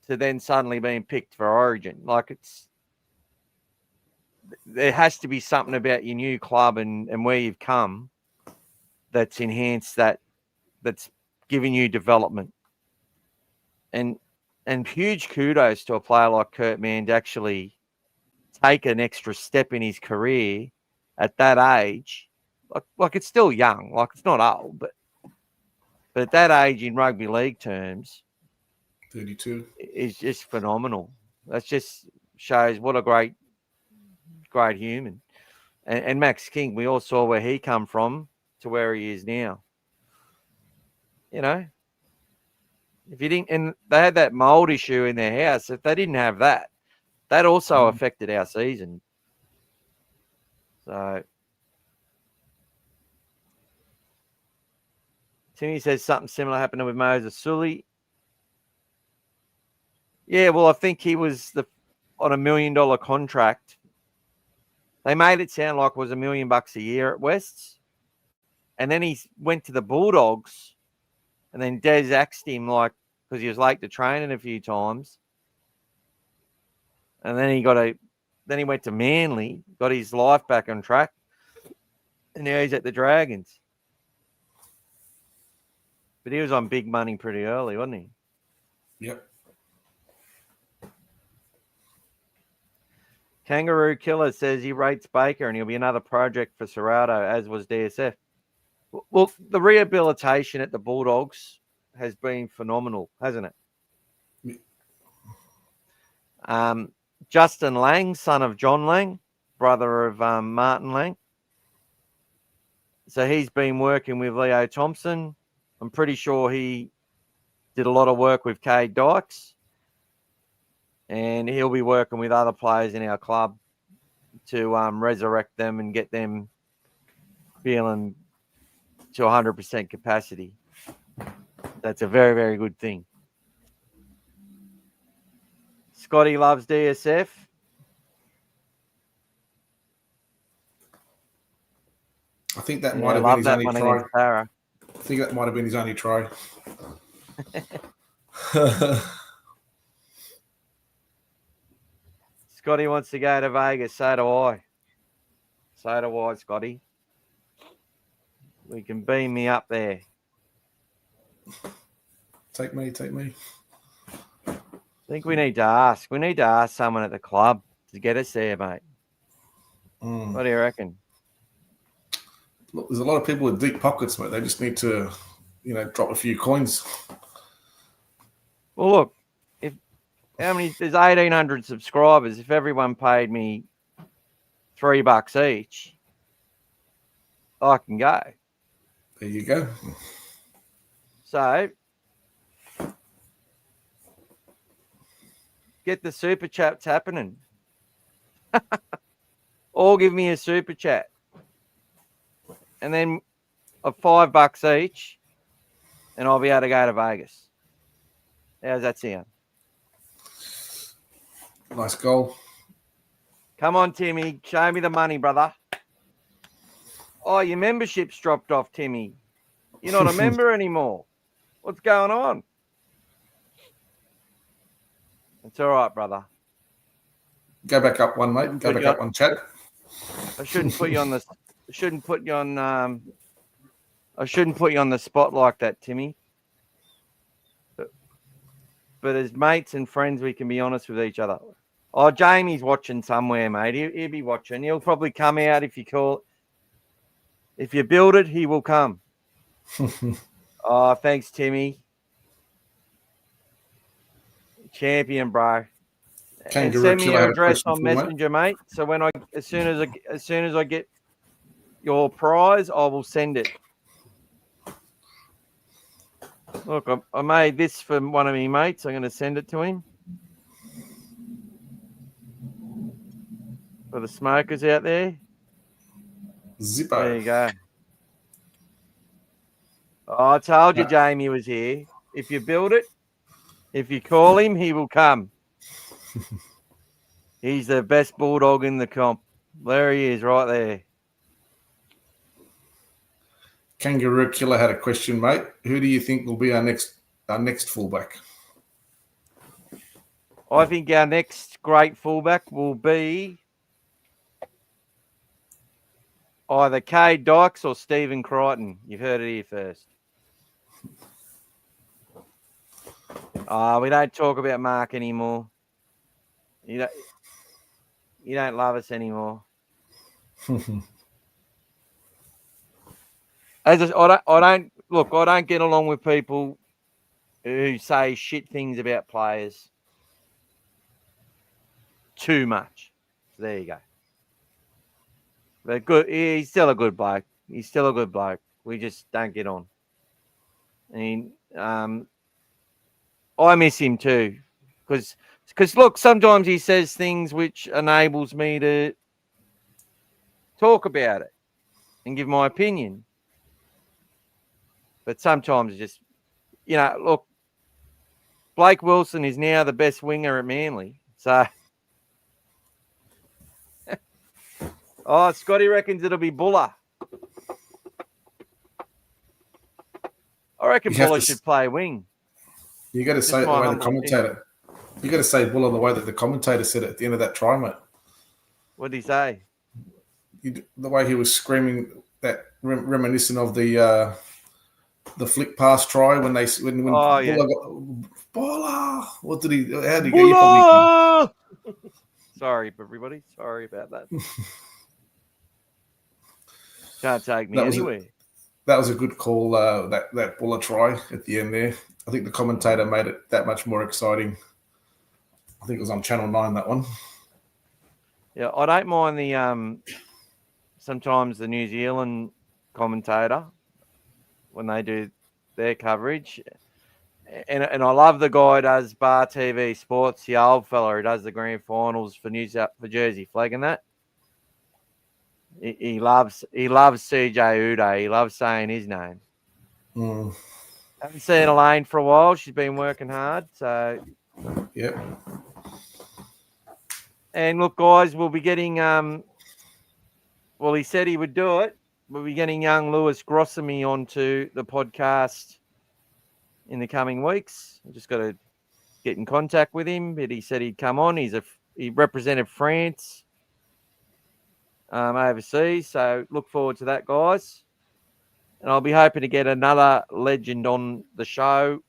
[SPEAKER 1] to then suddenly being picked for Origin. Like, there has to be something about your new club and where you've come that's enhanced that's giving you development. And huge kudos to a player like Kurt Mann to actually take an extra step in his career at that age. Like it's still young, like it's not old, but at that age in rugby league terms,
[SPEAKER 2] 32
[SPEAKER 1] is just phenomenal. That just shows what a great human. And Max King, we all saw where he come from to where he is now. If you didn't, and they had that mold issue in their house. If they didn't have that, that also affected our season. So Timmy says something similar happened with Moses Sully. Yeah, well, I think he was on $1 million contract. They made it sound like it was $1 million a year at Wests. And then he went to the Bulldogs, and then Des axed him, because he was late to training a few times. And then he went to Manly, got his life back on track, and now he's at the Dragons. But he was on big money pretty early, wasn't he?
[SPEAKER 2] Yep.
[SPEAKER 1] Kangaroo Killer says he rates Baker and he'll be another project for Serrato, as was DSF. Well, the rehabilitation at the Bulldogs has been phenomenal, hasn't it? Justin Lang, son of John Lang, brother of Martin Lang. So he's been working with Leo Thompson. I'm pretty sure he did a lot of work with Cade Dykes. And he'll be working with other players in our club to resurrect them and get them feeling to 100% capacity. That's a very, very good thing. Scotty loves DSF.
[SPEAKER 2] I think that might have been his only try. I think that might have been his only try.
[SPEAKER 1] Scotty wants to go to Vegas. So do I. So do I, Scotty. We can beam me up there.
[SPEAKER 2] Take me.
[SPEAKER 1] I think we need to ask. We need to ask someone at the club to get us there, mate. What do you reckon?
[SPEAKER 2] Look, there's a lot of people with deep pockets, mate. They just need to, drop a few coins.
[SPEAKER 1] Well, look, there's 1,800 subscribers. If everyone paid me $3 each, I can go.
[SPEAKER 2] There you go.
[SPEAKER 1] So, get the super chats happening. Or give me a super chat. And then of $5 each, and I'll be able to go to Vegas. How's that sound?
[SPEAKER 2] Nice goal.
[SPEAKER 1] Come on, Timmy. Show me the money, brother. Oh, your membership's dropped off, Timmy. You're not a member anymore. What's going on? It's all right, brother.
[SPEAKER 2] Go back up one, mate. Go back up one, Chad.
[SPEAKER 1] I shouldn't put you on the. I shouldn't put you on. I shouldn't put you on the spot like that, Timmy. But as mates and friends, we can be honest with each other. Oh, Jamie's watching somewhere, mate. He'll be watching. He'll probably come out if you call. If you build it, he will come. Oh, thanks, Timmy. Champion, bro. And send me your address on Messenger, mate. So when as soon as I get your prize, I will send it. Look, I made this for one of my mates. I'm going to send it to him. For the smokers out there.
[SPEAKER 2] Zippo.
[SPEAKER 1] There you go. Oh, I told you Jamie was here. If you build it, if you call him, he will come. He's the best bulldog in the comp. There he is, right there.
[SPEAKER 2] Kangaroo Killer had a question, mate. Who do you think will be our next fullback?
[SPEAKER 1] I think our next great fullback will be either Cade Dykes or Stephen Crichton. You've heard it here first. We don't talk about Mark anymore. You don't love us anymore. I don't get along with people who say shit things about players too much. So there you go. But good, he's still a good bloke. He's still a good bloke. We just don't get on. And I miss him too, because look, sometimes he says things which enables me to talk about it and give my opinion. But sometimes it's just, look, Blake Wilson is now the best winger at Manly. So, Scotty reckons it'll be Buller. I reckon Buller should play wing.
[SPEAKER 2] You got to say it the way the commentator. You got to say Buller the way that the commentator said it at the end of that try, mate.
[SPEAKER 1] What did he say?
[SPEAKER 2] The way he was screaming, that reminiscent of the flick pass try when Buller got Buller. What did he? How did he go? You
[SPEAKER 1] probably... Sorry, everybody. Sorry about that. Can't take me anywhere.
[SPEAKER 2] That was a good call. That Buller try at the end there. I think the commentator made it that much more exciting. I think it was on Channel 9, that one.
[SPEAKER 1] Yeah, I don't mind the sometimes the New Zealand commentator when they do their coverage. And I love the guy who does Bar TV Sports, the old fella who does the grand finals for Jersey Flag and that. He loves CJ Uday. He loves saying his name. Haven't seen Elaine for a while. She's been working hard. So
[SPEAKER 2] yep.
[SPEAKER 1] And look, guys, we'll be getting well, he said he would do it. We'll be getting young Lewis Grossamy onto the podcast in the coming weeks. I just got to get in contact with him, but he said he'd come on. He represented France overseas, so look forward to that, guys. And I'll be hoping to get another legend on the show.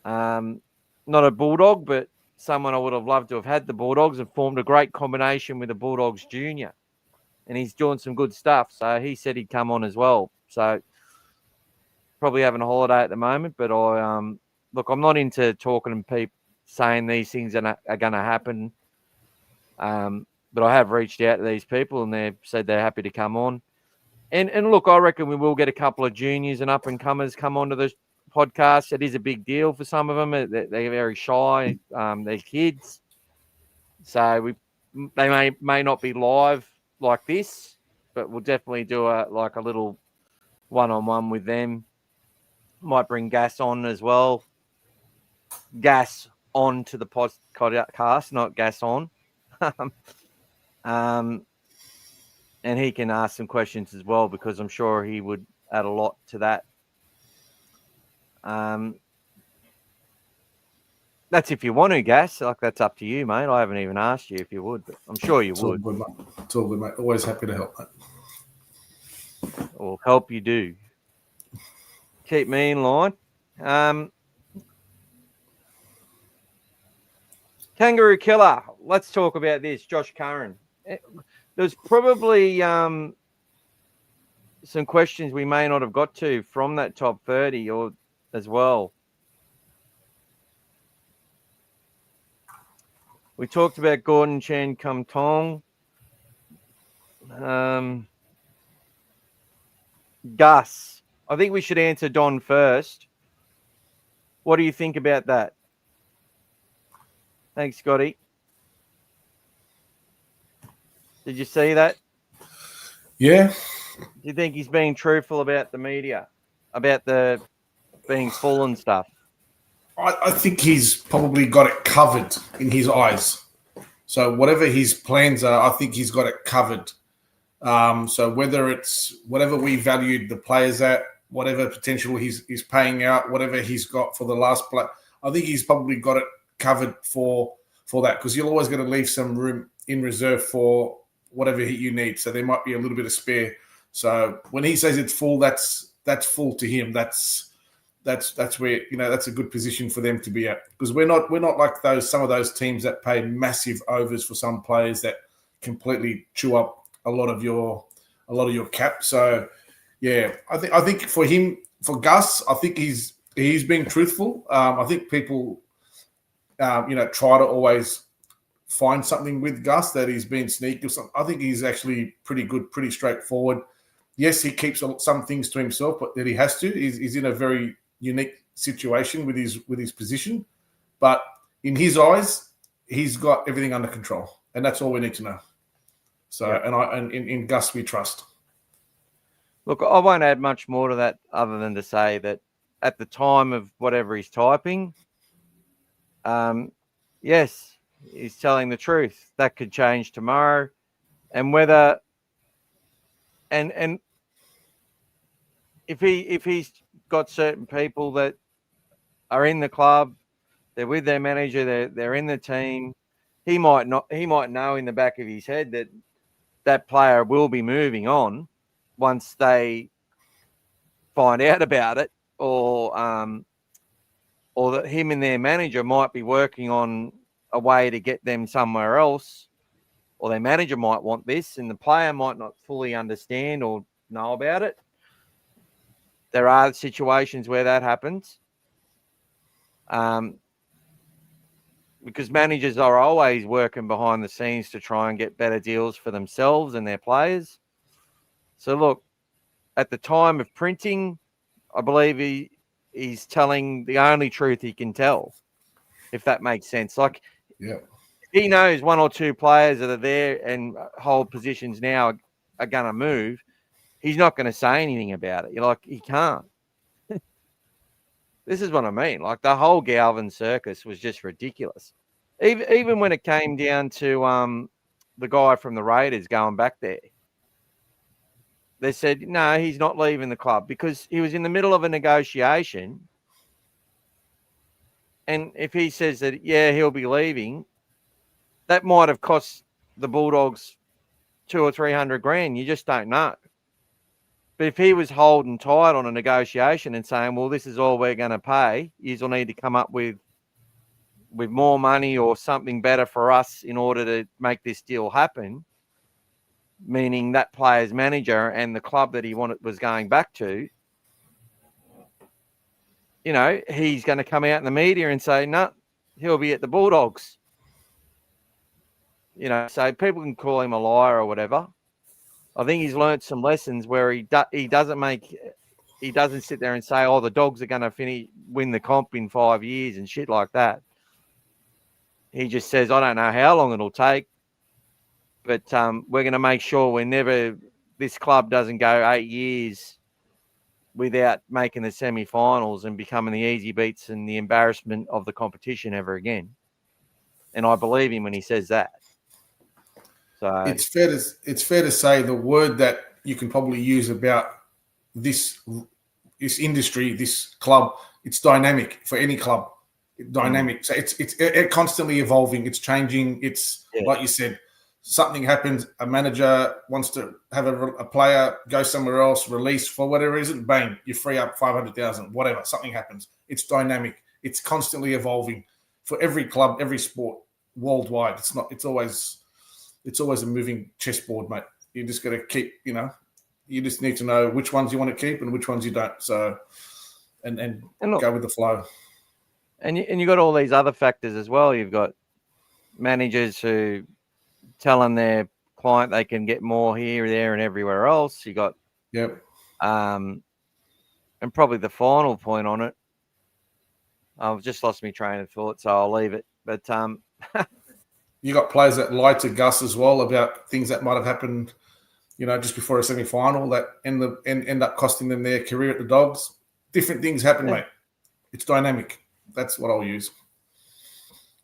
[SPEAKER 1] Not a Bulldog, but someone I would have loved to have had the Bulldogs and formed a great combination with the Bulldogs Junior. And he's doing some good stuff, so he said he'd come on as well. So probably having a holiday at the moment, but I'm not into talking and people saying these things are going to happen. But I have reached out to these people and they've said they're happy to come on. And look, I reckon we will get a couple of juniors and up and comers come onto the podcast. It is a big deal for some of them. They're very shy. They're kids, so they may not be live like this, but we'll definitely do a little one-on-one with them. Might bring Gas on as well. Gas on to the podcast, not Gas on. And he can ask some questions as well, because I'm sure he would add a lot to that. That's if you want to, Gas. That's up to you, mate. I haven't even asked you if you would, but I'm sure you would.
[SPEAKER 2] It's all good, mate. Always happy to help, mate.
[SPEAKER 1] Or help you do. Keep me in line. Kangaroo Killer. Let's talk about this. Josh Curran. There's probably some questions we may not have got to from that top 30 or as well. We talked about Gordon Chan Kum Tong. Gus. I think we should answer Don first. What do you think about that? Thanks, Scotty. Did you see that?
[SPEAKER 2] Yeah.
[SPEAKER 1] Do you think he's being truthful about the media, about the being full and stuff?
[SPEAKER 2] I think he's probably got it covered in his eyes. So whatever his plans are, I think he's got it covered. So whether it's whatever we valued the players at, whatever potential he's paying out, whatever he's got for the last play, I think he's probably got it covered for that, because you're always going to leave some room in reserve for whatever you need. So there might be a little bit of spare. So when he says it's full, that's full to him. That's where, that's a good position for them to be at, because we're not like some of those teams that pay massive overs for some players that completely chew up a lot of your cap. So yeah, I think for him, for Gus, I think he's being truthful. I think people try to always find something with Gus that he's been sneaky or something. I think he's actually pretty good, pretty straightforward. Yes, he keeps some things to himself, but that he has to. He's in a very unique situation with his position, but in his eyes, he's got everything under control, and that's all we need to know. So, yeah. And in Gus, we trust.
[SPEAKER 1] Look, I won't add much more to that other than to say that at the time of whatever he's typing, yes, he's telling the truth. That could change tomorrow, and whether and if he's got certain people that are in the club They're with their manager. They're in the team. He might not. He might know in the back of his head that that player will be moving on once they find out about it, or that him and their manager might be working on a way to get them somewhere else, or their manager might want this, and the player might not fully understand or know about it. There are situations where that happens. Because managers are always working behind the scenes to try and get better deals for themselves and their players. So look, at the time of printing, I believe he's telling the only truth he can tell, if that makes sense. Like,
[SPEAKER 2] yeah,
[SPEAKER 1] he knows one or two players that are there and hold positions now are going to move. He's not going to say anything about it. Like, he can't. This is what I mean. Like, the whole Galvin circus was just ridiculous. Even when it came down to the guy from the Raiders going back there, they said, no, he's not leaving the club because he was in the middle of a negotiation. And if he says that, yeah, he'll be leaving, that might have cost the Bulldogs 200 or 300 grand. You just don't know. But if he was holding tight on a negotiation and saying, well, this is all we're going to pay, you'll need to come up with more money or something better for us in order to make this deal happen, meaning that player's manager and the club that he was going back to, he's going to come out in the media and say, no, he'll be at the Bulldogs. So people can call him a liar or whatever. I think he's learnt some lessons where he doesn't sit there and say, oh, the Dogs are going to win the comp in 5 years and shit like that. He just says, I don't know how long it'll take, but we're going to make sure this club doesn't go 8 years without making the semi-finals and becoming the easy beats and the embarrassment of the competition ever again. And I believe him when he says that. So
[SPEAKER 2] it's fair to say the word that you can probably use about this industry, this club, it's dynamic for any club. Dynamic. So it's constantly evolving. It's changing. It's like you said, something happens. A manager wants to have a player go somewhere else, release for whatever reason. Bang, you free up 500,000. Whatever. Something happens. It's dynamic. It's constantly evolving for every club, every sport worldwide. It's always a moving chessboard, mate. You just got to keep. You just need to know which ones you want to keep and which ones you don't. So, and look, go with the flow.
[SPEAKER 1] And you got all these other factors as well. You've got managers who telling their client they can get more here, there, and everywhere else. You got and probably the final point on it. I've just lost my train of thought, so I'll leave it. But
[SPEAKER 2] you got players that lie to Gus as well about things that might have happened, just before a semi-final that end up costing them their career at the Dogs. Different things happen, mate. It's dynamic. That's what I'll use.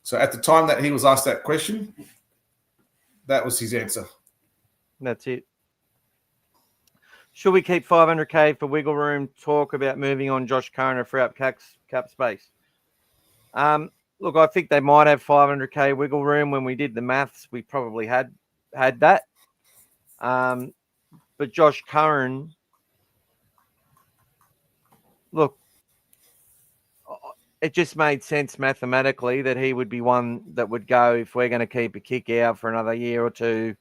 [SPEAKER 2] So at the time that he was asked that question, that was his answer.
[SPEAKER 1] That's it. Should we keep 500K for wiggle room? Talk about moving on Josh Curran to free up cap space. Look, I think they might have 500K wiggle room. When we did the maths, we probably had that. But Josh Curran, look, it just made sense mathematically that he would be one that would go if we're going to keep a kick out for another year or two.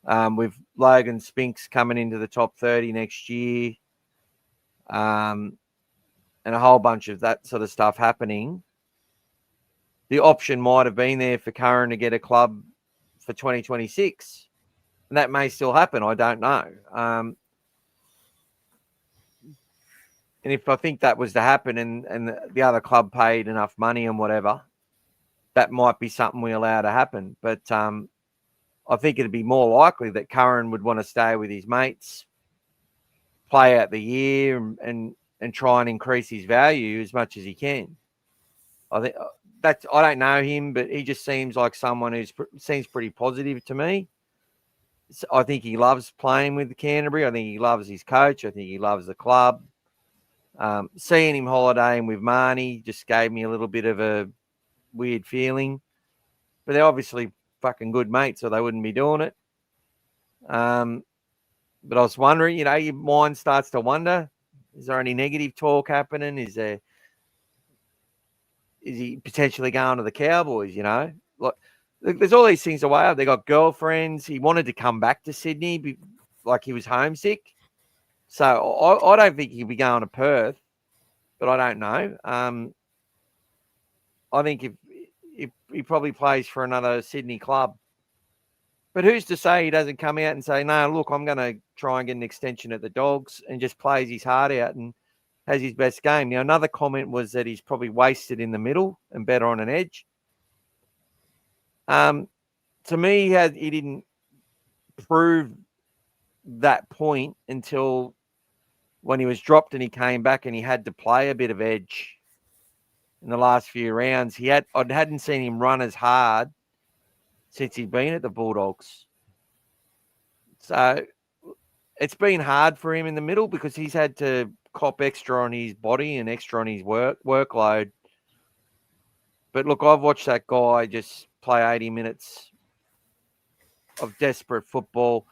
[SPEAKER 1] With Logan Spinks coming into the top 30 next year, and a whole bunch of that sort of stuff happening, the option might have been there for Curran to get a club for 2026. And that may still happen. I don't know. And if I think that was to happen and the other club paid enough money and whatever, that might be something we allow to happen. But I think it'd be more likely that Curran would want to stay with his mates, play out the year and try and increase his value as much as he can. I think I don't know him, but he just seems like someone who seems pretty positive to me. So I think he loves playing with the Canterbury. I think he loves his coach. I think he loves the club. Seeing him holidaying with Marnie just gave me a little bit of a weird feeling. But they're obviously fucking good mates, so they wouldn't be doing it. But I was wondering, your mind starts to wonder, is there any negative talk happening? Is he potentially going to the Cowboys, Like, there's all these things away up. They got girlfriends. He wanted to come back to Sydney, like he was homesick. So I don't think he'll be going to Perth, but I don't know. I think if he probably plays for another Sydney club. But who's to say he doesn't come out and say, no, look, I'm going to try and get an extension at the Dogs, and just plays his heart out and has his best game. Now, another comment was that he's probably wasted in the middle and better on an edge. To me, he didn't prove that point until when he was dropped and he came back and he had to play a bit of edge in the last few rounds. I hadn't seen him run as hard since he'd been at the Bulldogs. So it's been hard for him in the middle because he's had to cop extra on his body and extra on his workload. But look, I've watched that guy just play 80 minutes of desperate football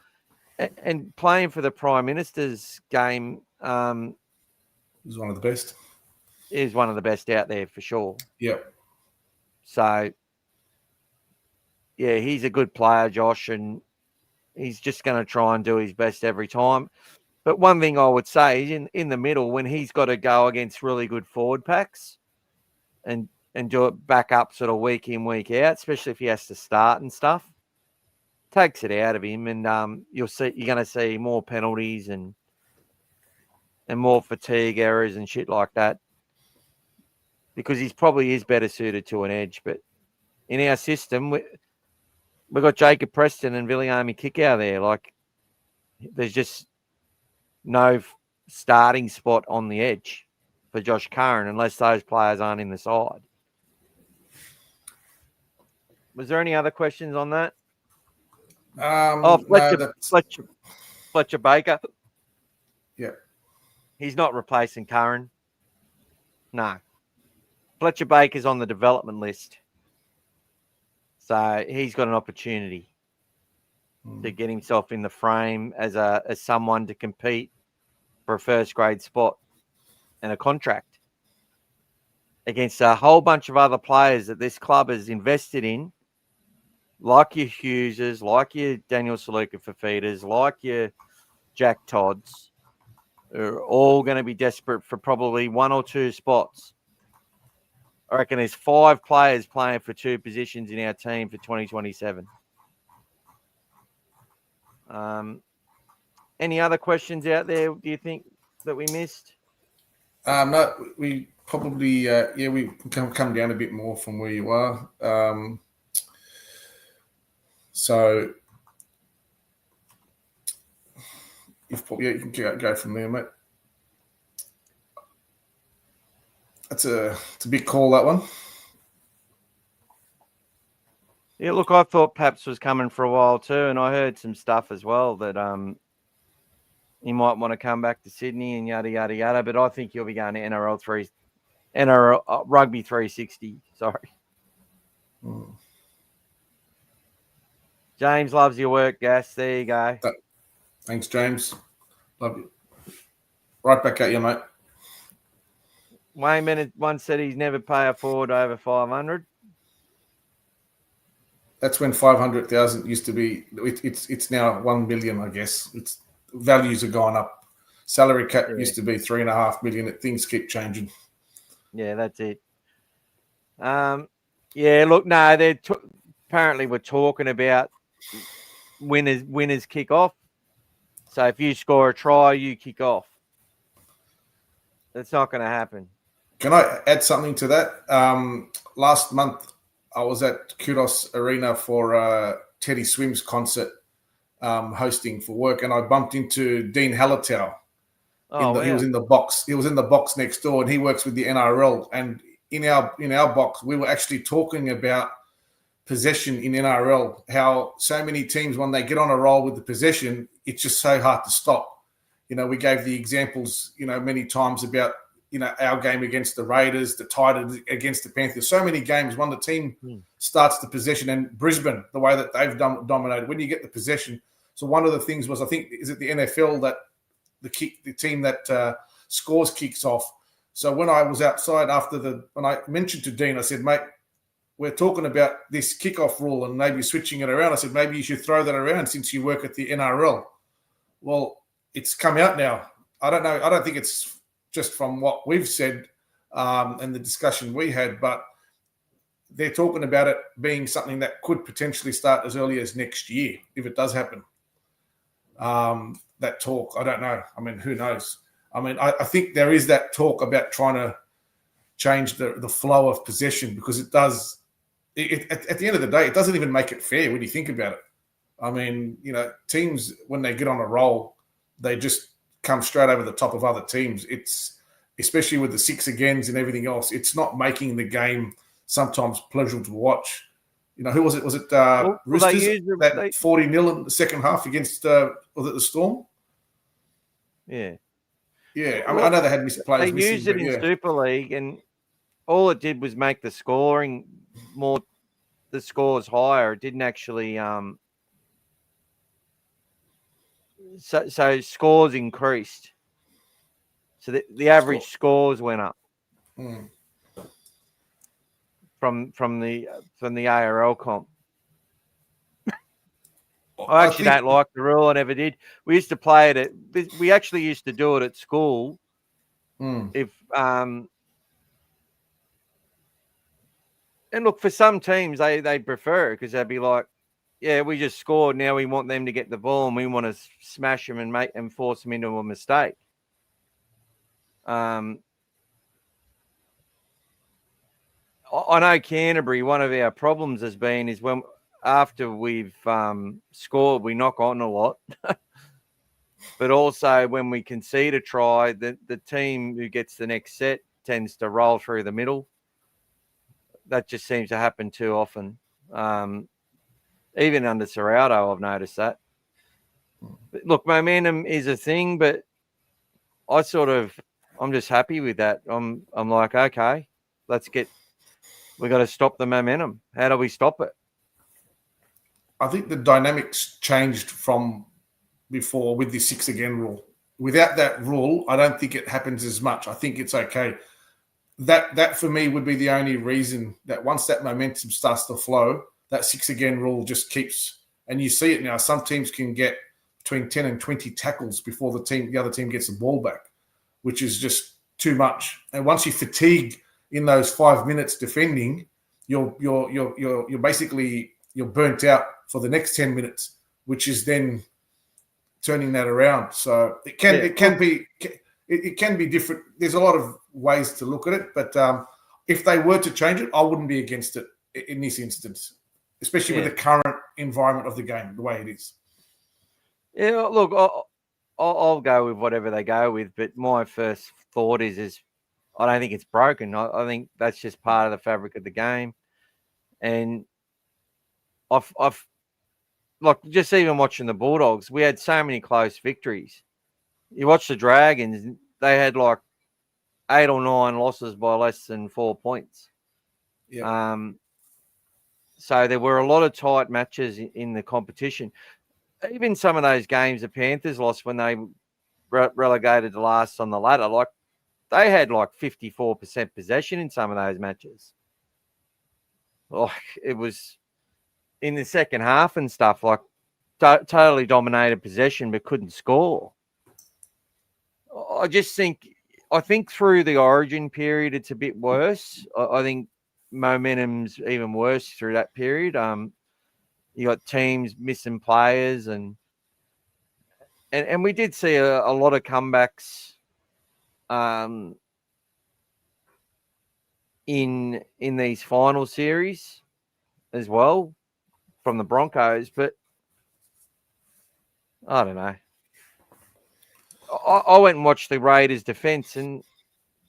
[SPEAKER 1] and playing for the Prime Minister's game.
[SPEAKER 2] He's one of the best.
[SPEAKER 1] Is one of the best out there for sure.
[SPEAKER 2] Yep.
[SPEAKER 1] So, yeah, he's a good player, Josh, and he's just going to try and do his best every time. But one thing I would say is in the middle, when he's got to go against really good forward packs and do it back up sort of week in, week out, especially if he has to start and stuff, takes it out of him, and you're going to see more penalties and more fatigue errors and shit like that, because he's probably is better suited to an edge. But in our system, we've got Jacob Preston and Viliami Kikau there. Like, there's just no starting spot on the edge for Josh Curran unless those players aren't in the side. Was there any other questions on that? Fletcher Baker.
[SPEAKER 2] Yeah.
[SPEAKER 1] He's not replacing Curran. No. Fletcher Baker's on the development list. So he's got an opportunity to get himself in the frame as someone to compete for a first grade spot and a contract against a whole bunch of other players that this club has invested in, like your Hugheses, like your Daniel Saluka-Fafittas, like your Jack Todds, are all going to be desperate for probably one or two spots. I reckon there's 5 players playing for 2 positions in our team for 2027. Any other questions out there, do you think, that we missed?
[SPEAKER 2] No, we probably, we can come down a bit more from where you are. So, you can go from there, mate. It's a big call, that one.
[SPEAKER 1] Yeah, look, I thought Paps was coming for a while too, and I heard some stuff as well that he might want to come back to Sydney and yada yada yada. But I think he'll be going to NRL Rugby 360. Sorry. James loves your work, Gas. There you go.
[SPEAKER 2] Thanks, James. Love you. Right back at you, mate.
[SPEAKER 1] Wayne Bennett once said he's never pay a forward over 500.
[SPEAKER 2] That's when 500,000 used to be. It's now 1 million, I guess. It's values are gone up. Salary cap used to be 3.5 million. Things keep changing.
[SPEAKER 1] Yeah, that's it. Look, no, they're apparently we're talking about winners kick off. So if you score a try, you kick off. That's not going to happen.
[SPEAKER 2] Can I add something to that? Last month, I was at Kudos Arena for Teddy Swim's concert hosting for work, and I bumped into Dean Hallertau. He was in the box. He was in the box next door, and he works with the NRL. And in our box, we were actually talking about possession in NRL, how so many teams, when they get on a roll with the possession, it's just so hard to stop. We gave the examples, many times about our game against the Raiders, the Titans against the Panthers. So many games when the team starts the possession, and Brisbane, the way that they've dominated, when you get the possession. So one of the things was, I think, is it the NFL that the team that scores kicks off. So when I was outside when I mentioned to Dean, I said, mate, we're talking about this kickoff rule and maybe switching it around. I said, maybe you should throw that around since you work at the NRL. Well, it's come out now. I don't know. I don't think it's just from what we've said and the discussion we had, but they're talking about it being something that could potentially start as early as next year if it does happen. That talk, I don't know. I mean, who knows? I mean, I think there is that talk about trying to change the flow of possession because it does. At the end of the day, it doesn't even make it fair when you think about it. I mean, teams, when they get on a roll, they just come straight over the top of other teams. It's especially with the 6 agains and everything else. It's not making the game sometimes pleasurable to watch. Who was it? Was it Roosters? That 40-0 in the second half against was it the Storm?
[SPEAKER 1] Yeah.
[SPEAKER 2] Yeah. I mean, I know they had players
[SPEAKER 1] missing.
[SPEAKER 2] They
[SPEAKER 1] used it in Super League, and all it did was make the scoring the scores higher. It didn't actually so scores increased. So the average scores went up from the ARL comp. I actually don't like the rule. I never did. We used to play it we actually used to do it at school. If and look, for some teams they prefer it because they'd be like, yeah, we just scored. Now we want them to get the ball and we want to smash them and make them force them into a mistake. I know Canterbury, one of our problems has been is when after we've scored, we knock on a lot. But also when we concede a try, the team who gets the next set tends to roll through the middle. That just seems to happen too often. Even under Serrato, I've noticed that. But look, momentum is a thing, but I'm just happy with that. I'm like, okay, we got to stop the momentum. How do we stop it?
[SPEAKER 2] I think the dynamics changed from before with the 6 again rule. Without that rule, I don't think it happens as much. I think it's okay. That for me would be the only reason that once that momentum starts to flow, that 6 again rule just keeps, and you see it now. Some teams can get between 10 and 20 tackles before the other team gets the ball back, which is just too much. And once you fatigue in those 5 minutes defending, you're basically burnt out for the next 10 minutes, which is then turning that around. So it can be different. There's a lot of ways to look at it, but if they were to change it, I wouldn't be against it in this instance, especially with the current environment of the game, the way it is.
[SPEAKER 1] Yeah, look, I'll go with whatever they go with, but my first thought is I don't think it's broken. I think that's just part of the fabric of the game, and I've like just even watching the Bulldogs, we had so many close victories. You watch the Dragons, they had like 8 or 9 losses by less than 4 points.
[SPEAKER 2] Yeah.
[SPEAKER 1] So there were a lot of tight matches in the competition. Even some of those games the Panthers lost when they relegated the last on the ladder, like they had like 54% possession in some of those matches. Like it was in the second half and stuff, like totally dominated possession but couldn't score. I think through the origin period it's a bit worse. I think momentum's even worse through that period. You got teams missing players and we did see a lot of comebacks in these final series as well from the Broncos, but I don't know. I went and watched the Raiders defense, and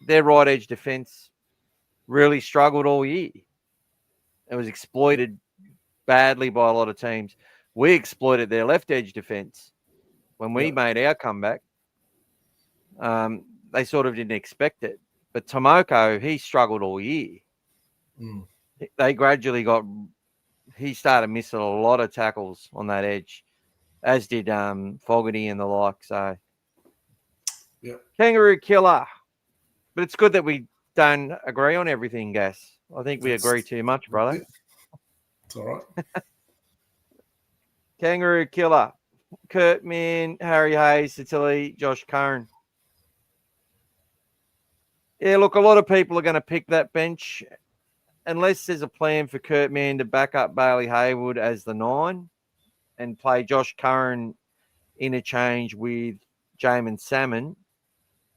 [SPEAKER 1] their right edge defense really struggled all year. It was exploited badly by a lot of teams. We exploited their left edge defense when we made our comeback. They sort of didn't expect it. But Tomoko, he struggled all year.
[SPEAKER 2] Mm.
[SPEAKER 1] They gradually he started missing a lot of tackles on that edge, as did Fogarty and the like. So, Kangaroo killer. But it's good that we don't agree on everything, Gas. I think we agree too much, brother.
[SPEAKER 2] It's all right.
[SPEAKER 1] Kangaroo killer. Kurt Mann, Harry Hayes, Satilli, Josh Curran. Yeah, look, a lot of people are going to pick that bench unless there's a plan for Kurt Mann to back up Bailey Haywood as the 9 and play Josh Curran interchange with Jamin Salmon.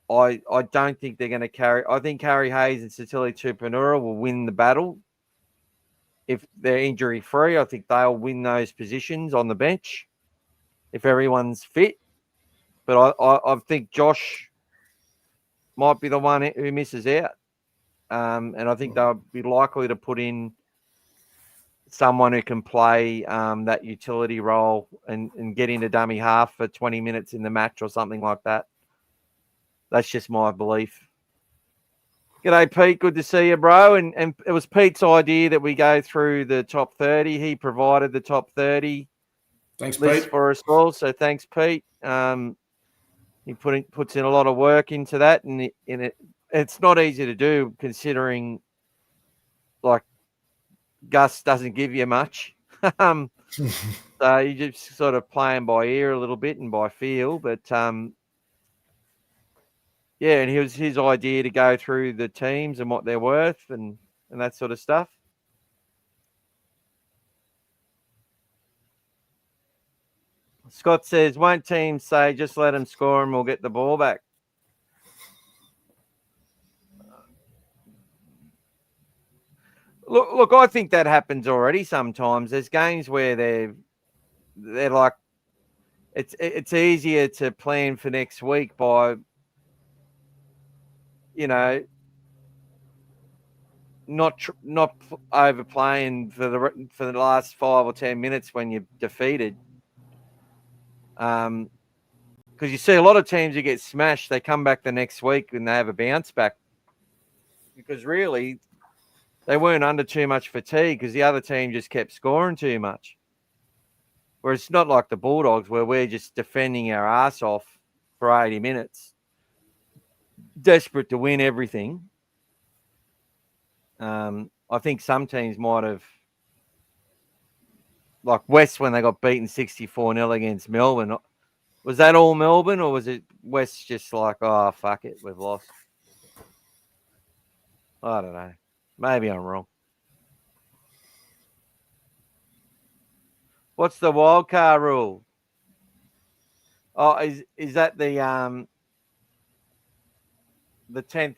[SPEAKER 1] I don't think they're going to carry. I think Harry Hayes and Satilli Tupanura will win the battle. If they're injury free, I think they'll win those positions on the bench if everyone's fit. But I think Josh might be the one who misses out. And I think they'll be likely to put in someone who can play that utility role and get into dummy half for 20 minutes in the match or something like that. That's just my belief. G'day, Pete. Good to see you, bro. And it was Pete's idea that we go through the top 30. He provided the top 30
[SPEAKER 2] list
[SPEAKER 1] Pete. For us all. So thanks, Pete. He puts in a lot of work into that, and it's not easy to do considering, like, Gus doesn't give you much. So you just sort of playing by ear a little bit and by feel, but yeah, and it was his idea to go through the teams and what they're worth and that sort of stuff. Scott says, won't teams say just let them score and we'll get the ball back? Look, I think that happens already sometimes. There's games where they're like, it's easier to plan for next week by, you know, not overplaying for the last 5 or 10 minutes when you're defeated. Because you see a lot of teams who get smashed, they come back the next week and they have a bounce back. Because really, they weren't under too much fatigue because the other team just kept scoring too much. Whereas it's not like the Bulldogs where we're just defending our ass off for 80 minutes, desperate to win everything. I think some teams might have, like West when they got beaten 64-0 against Melbourne. Was that all Melbourne or was it West just like, oh, fuck it, we've lost? I don't know. Maybe I'm wrong. What's the wild card rule? Oh, is that the 10th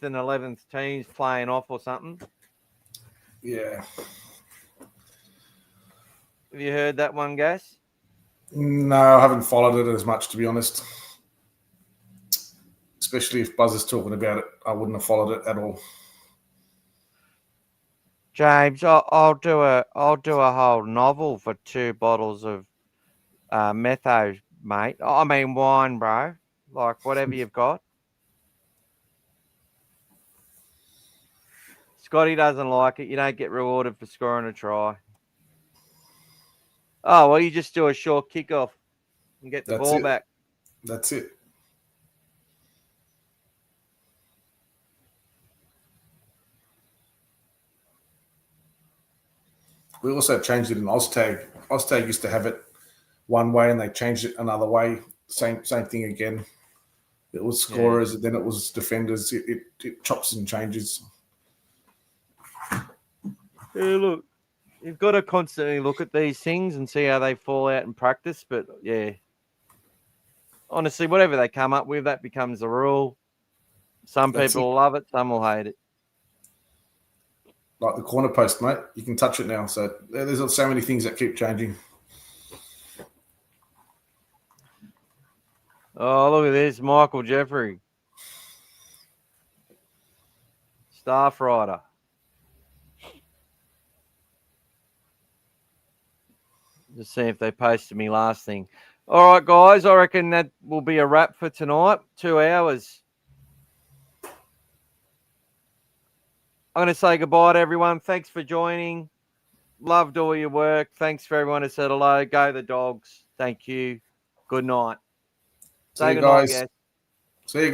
[SPEAKER 1] and 11th teams playing off or something?
[SPEAKER 2] Yeah.
[SPEAKER 1] Have you heard that one, Gas?
[SPEAKER 2] No, I haven't followed it as much, to be honest. Especially if Buzz is talking about it, I wouldn't have followed it at all.
[SPEAKER 1] James, I'll do a whole novel for 2 bottles of metho, mate. I mean wine, bro. Like whatever you've got. Scotty doesn't like it. You don't get rewarded for scoring a try. Oh, well, you just do a short kickoff and get the ball back.
[SPEAKER 2] That's it. We also changed it in Oztag. Oztag used to have it one way and they changed it another way. Same thing again. It was scorers, and then it was defenders. It chops and changes.
[SPEAKER 1] Yeah, look, you've got to constantly look at these things and see how they fall out in practice. But, yeah, honestly, whatever they come up with, that becomes the rule. Some people will love it, some will hate it.
[SPEAKER 2] Like the corner post, mate. You can touch it now. So there's so many things that keep changing.
[SPEAKER 1] Oh, look at this. Michael Jeffrey. Staff writer. Just see if they posted me last thing. All right, guys. I reckon that will be a wrap for tonight. 2 hours. I'm going to say goodbye to everyone. Thanks for joining. Loved all your work. Thanks for everyone who said hello. Go the Dogs. Thank you. Good night.
[SPEAKER 2] See
[SPEAKER 1] Say
[SPEAKER 2] you
[SPEAKER 1] good night,
[SPEAKER 2] guys.
[SPEAKER 1] guys.
[SPEAKER 2] See you guys.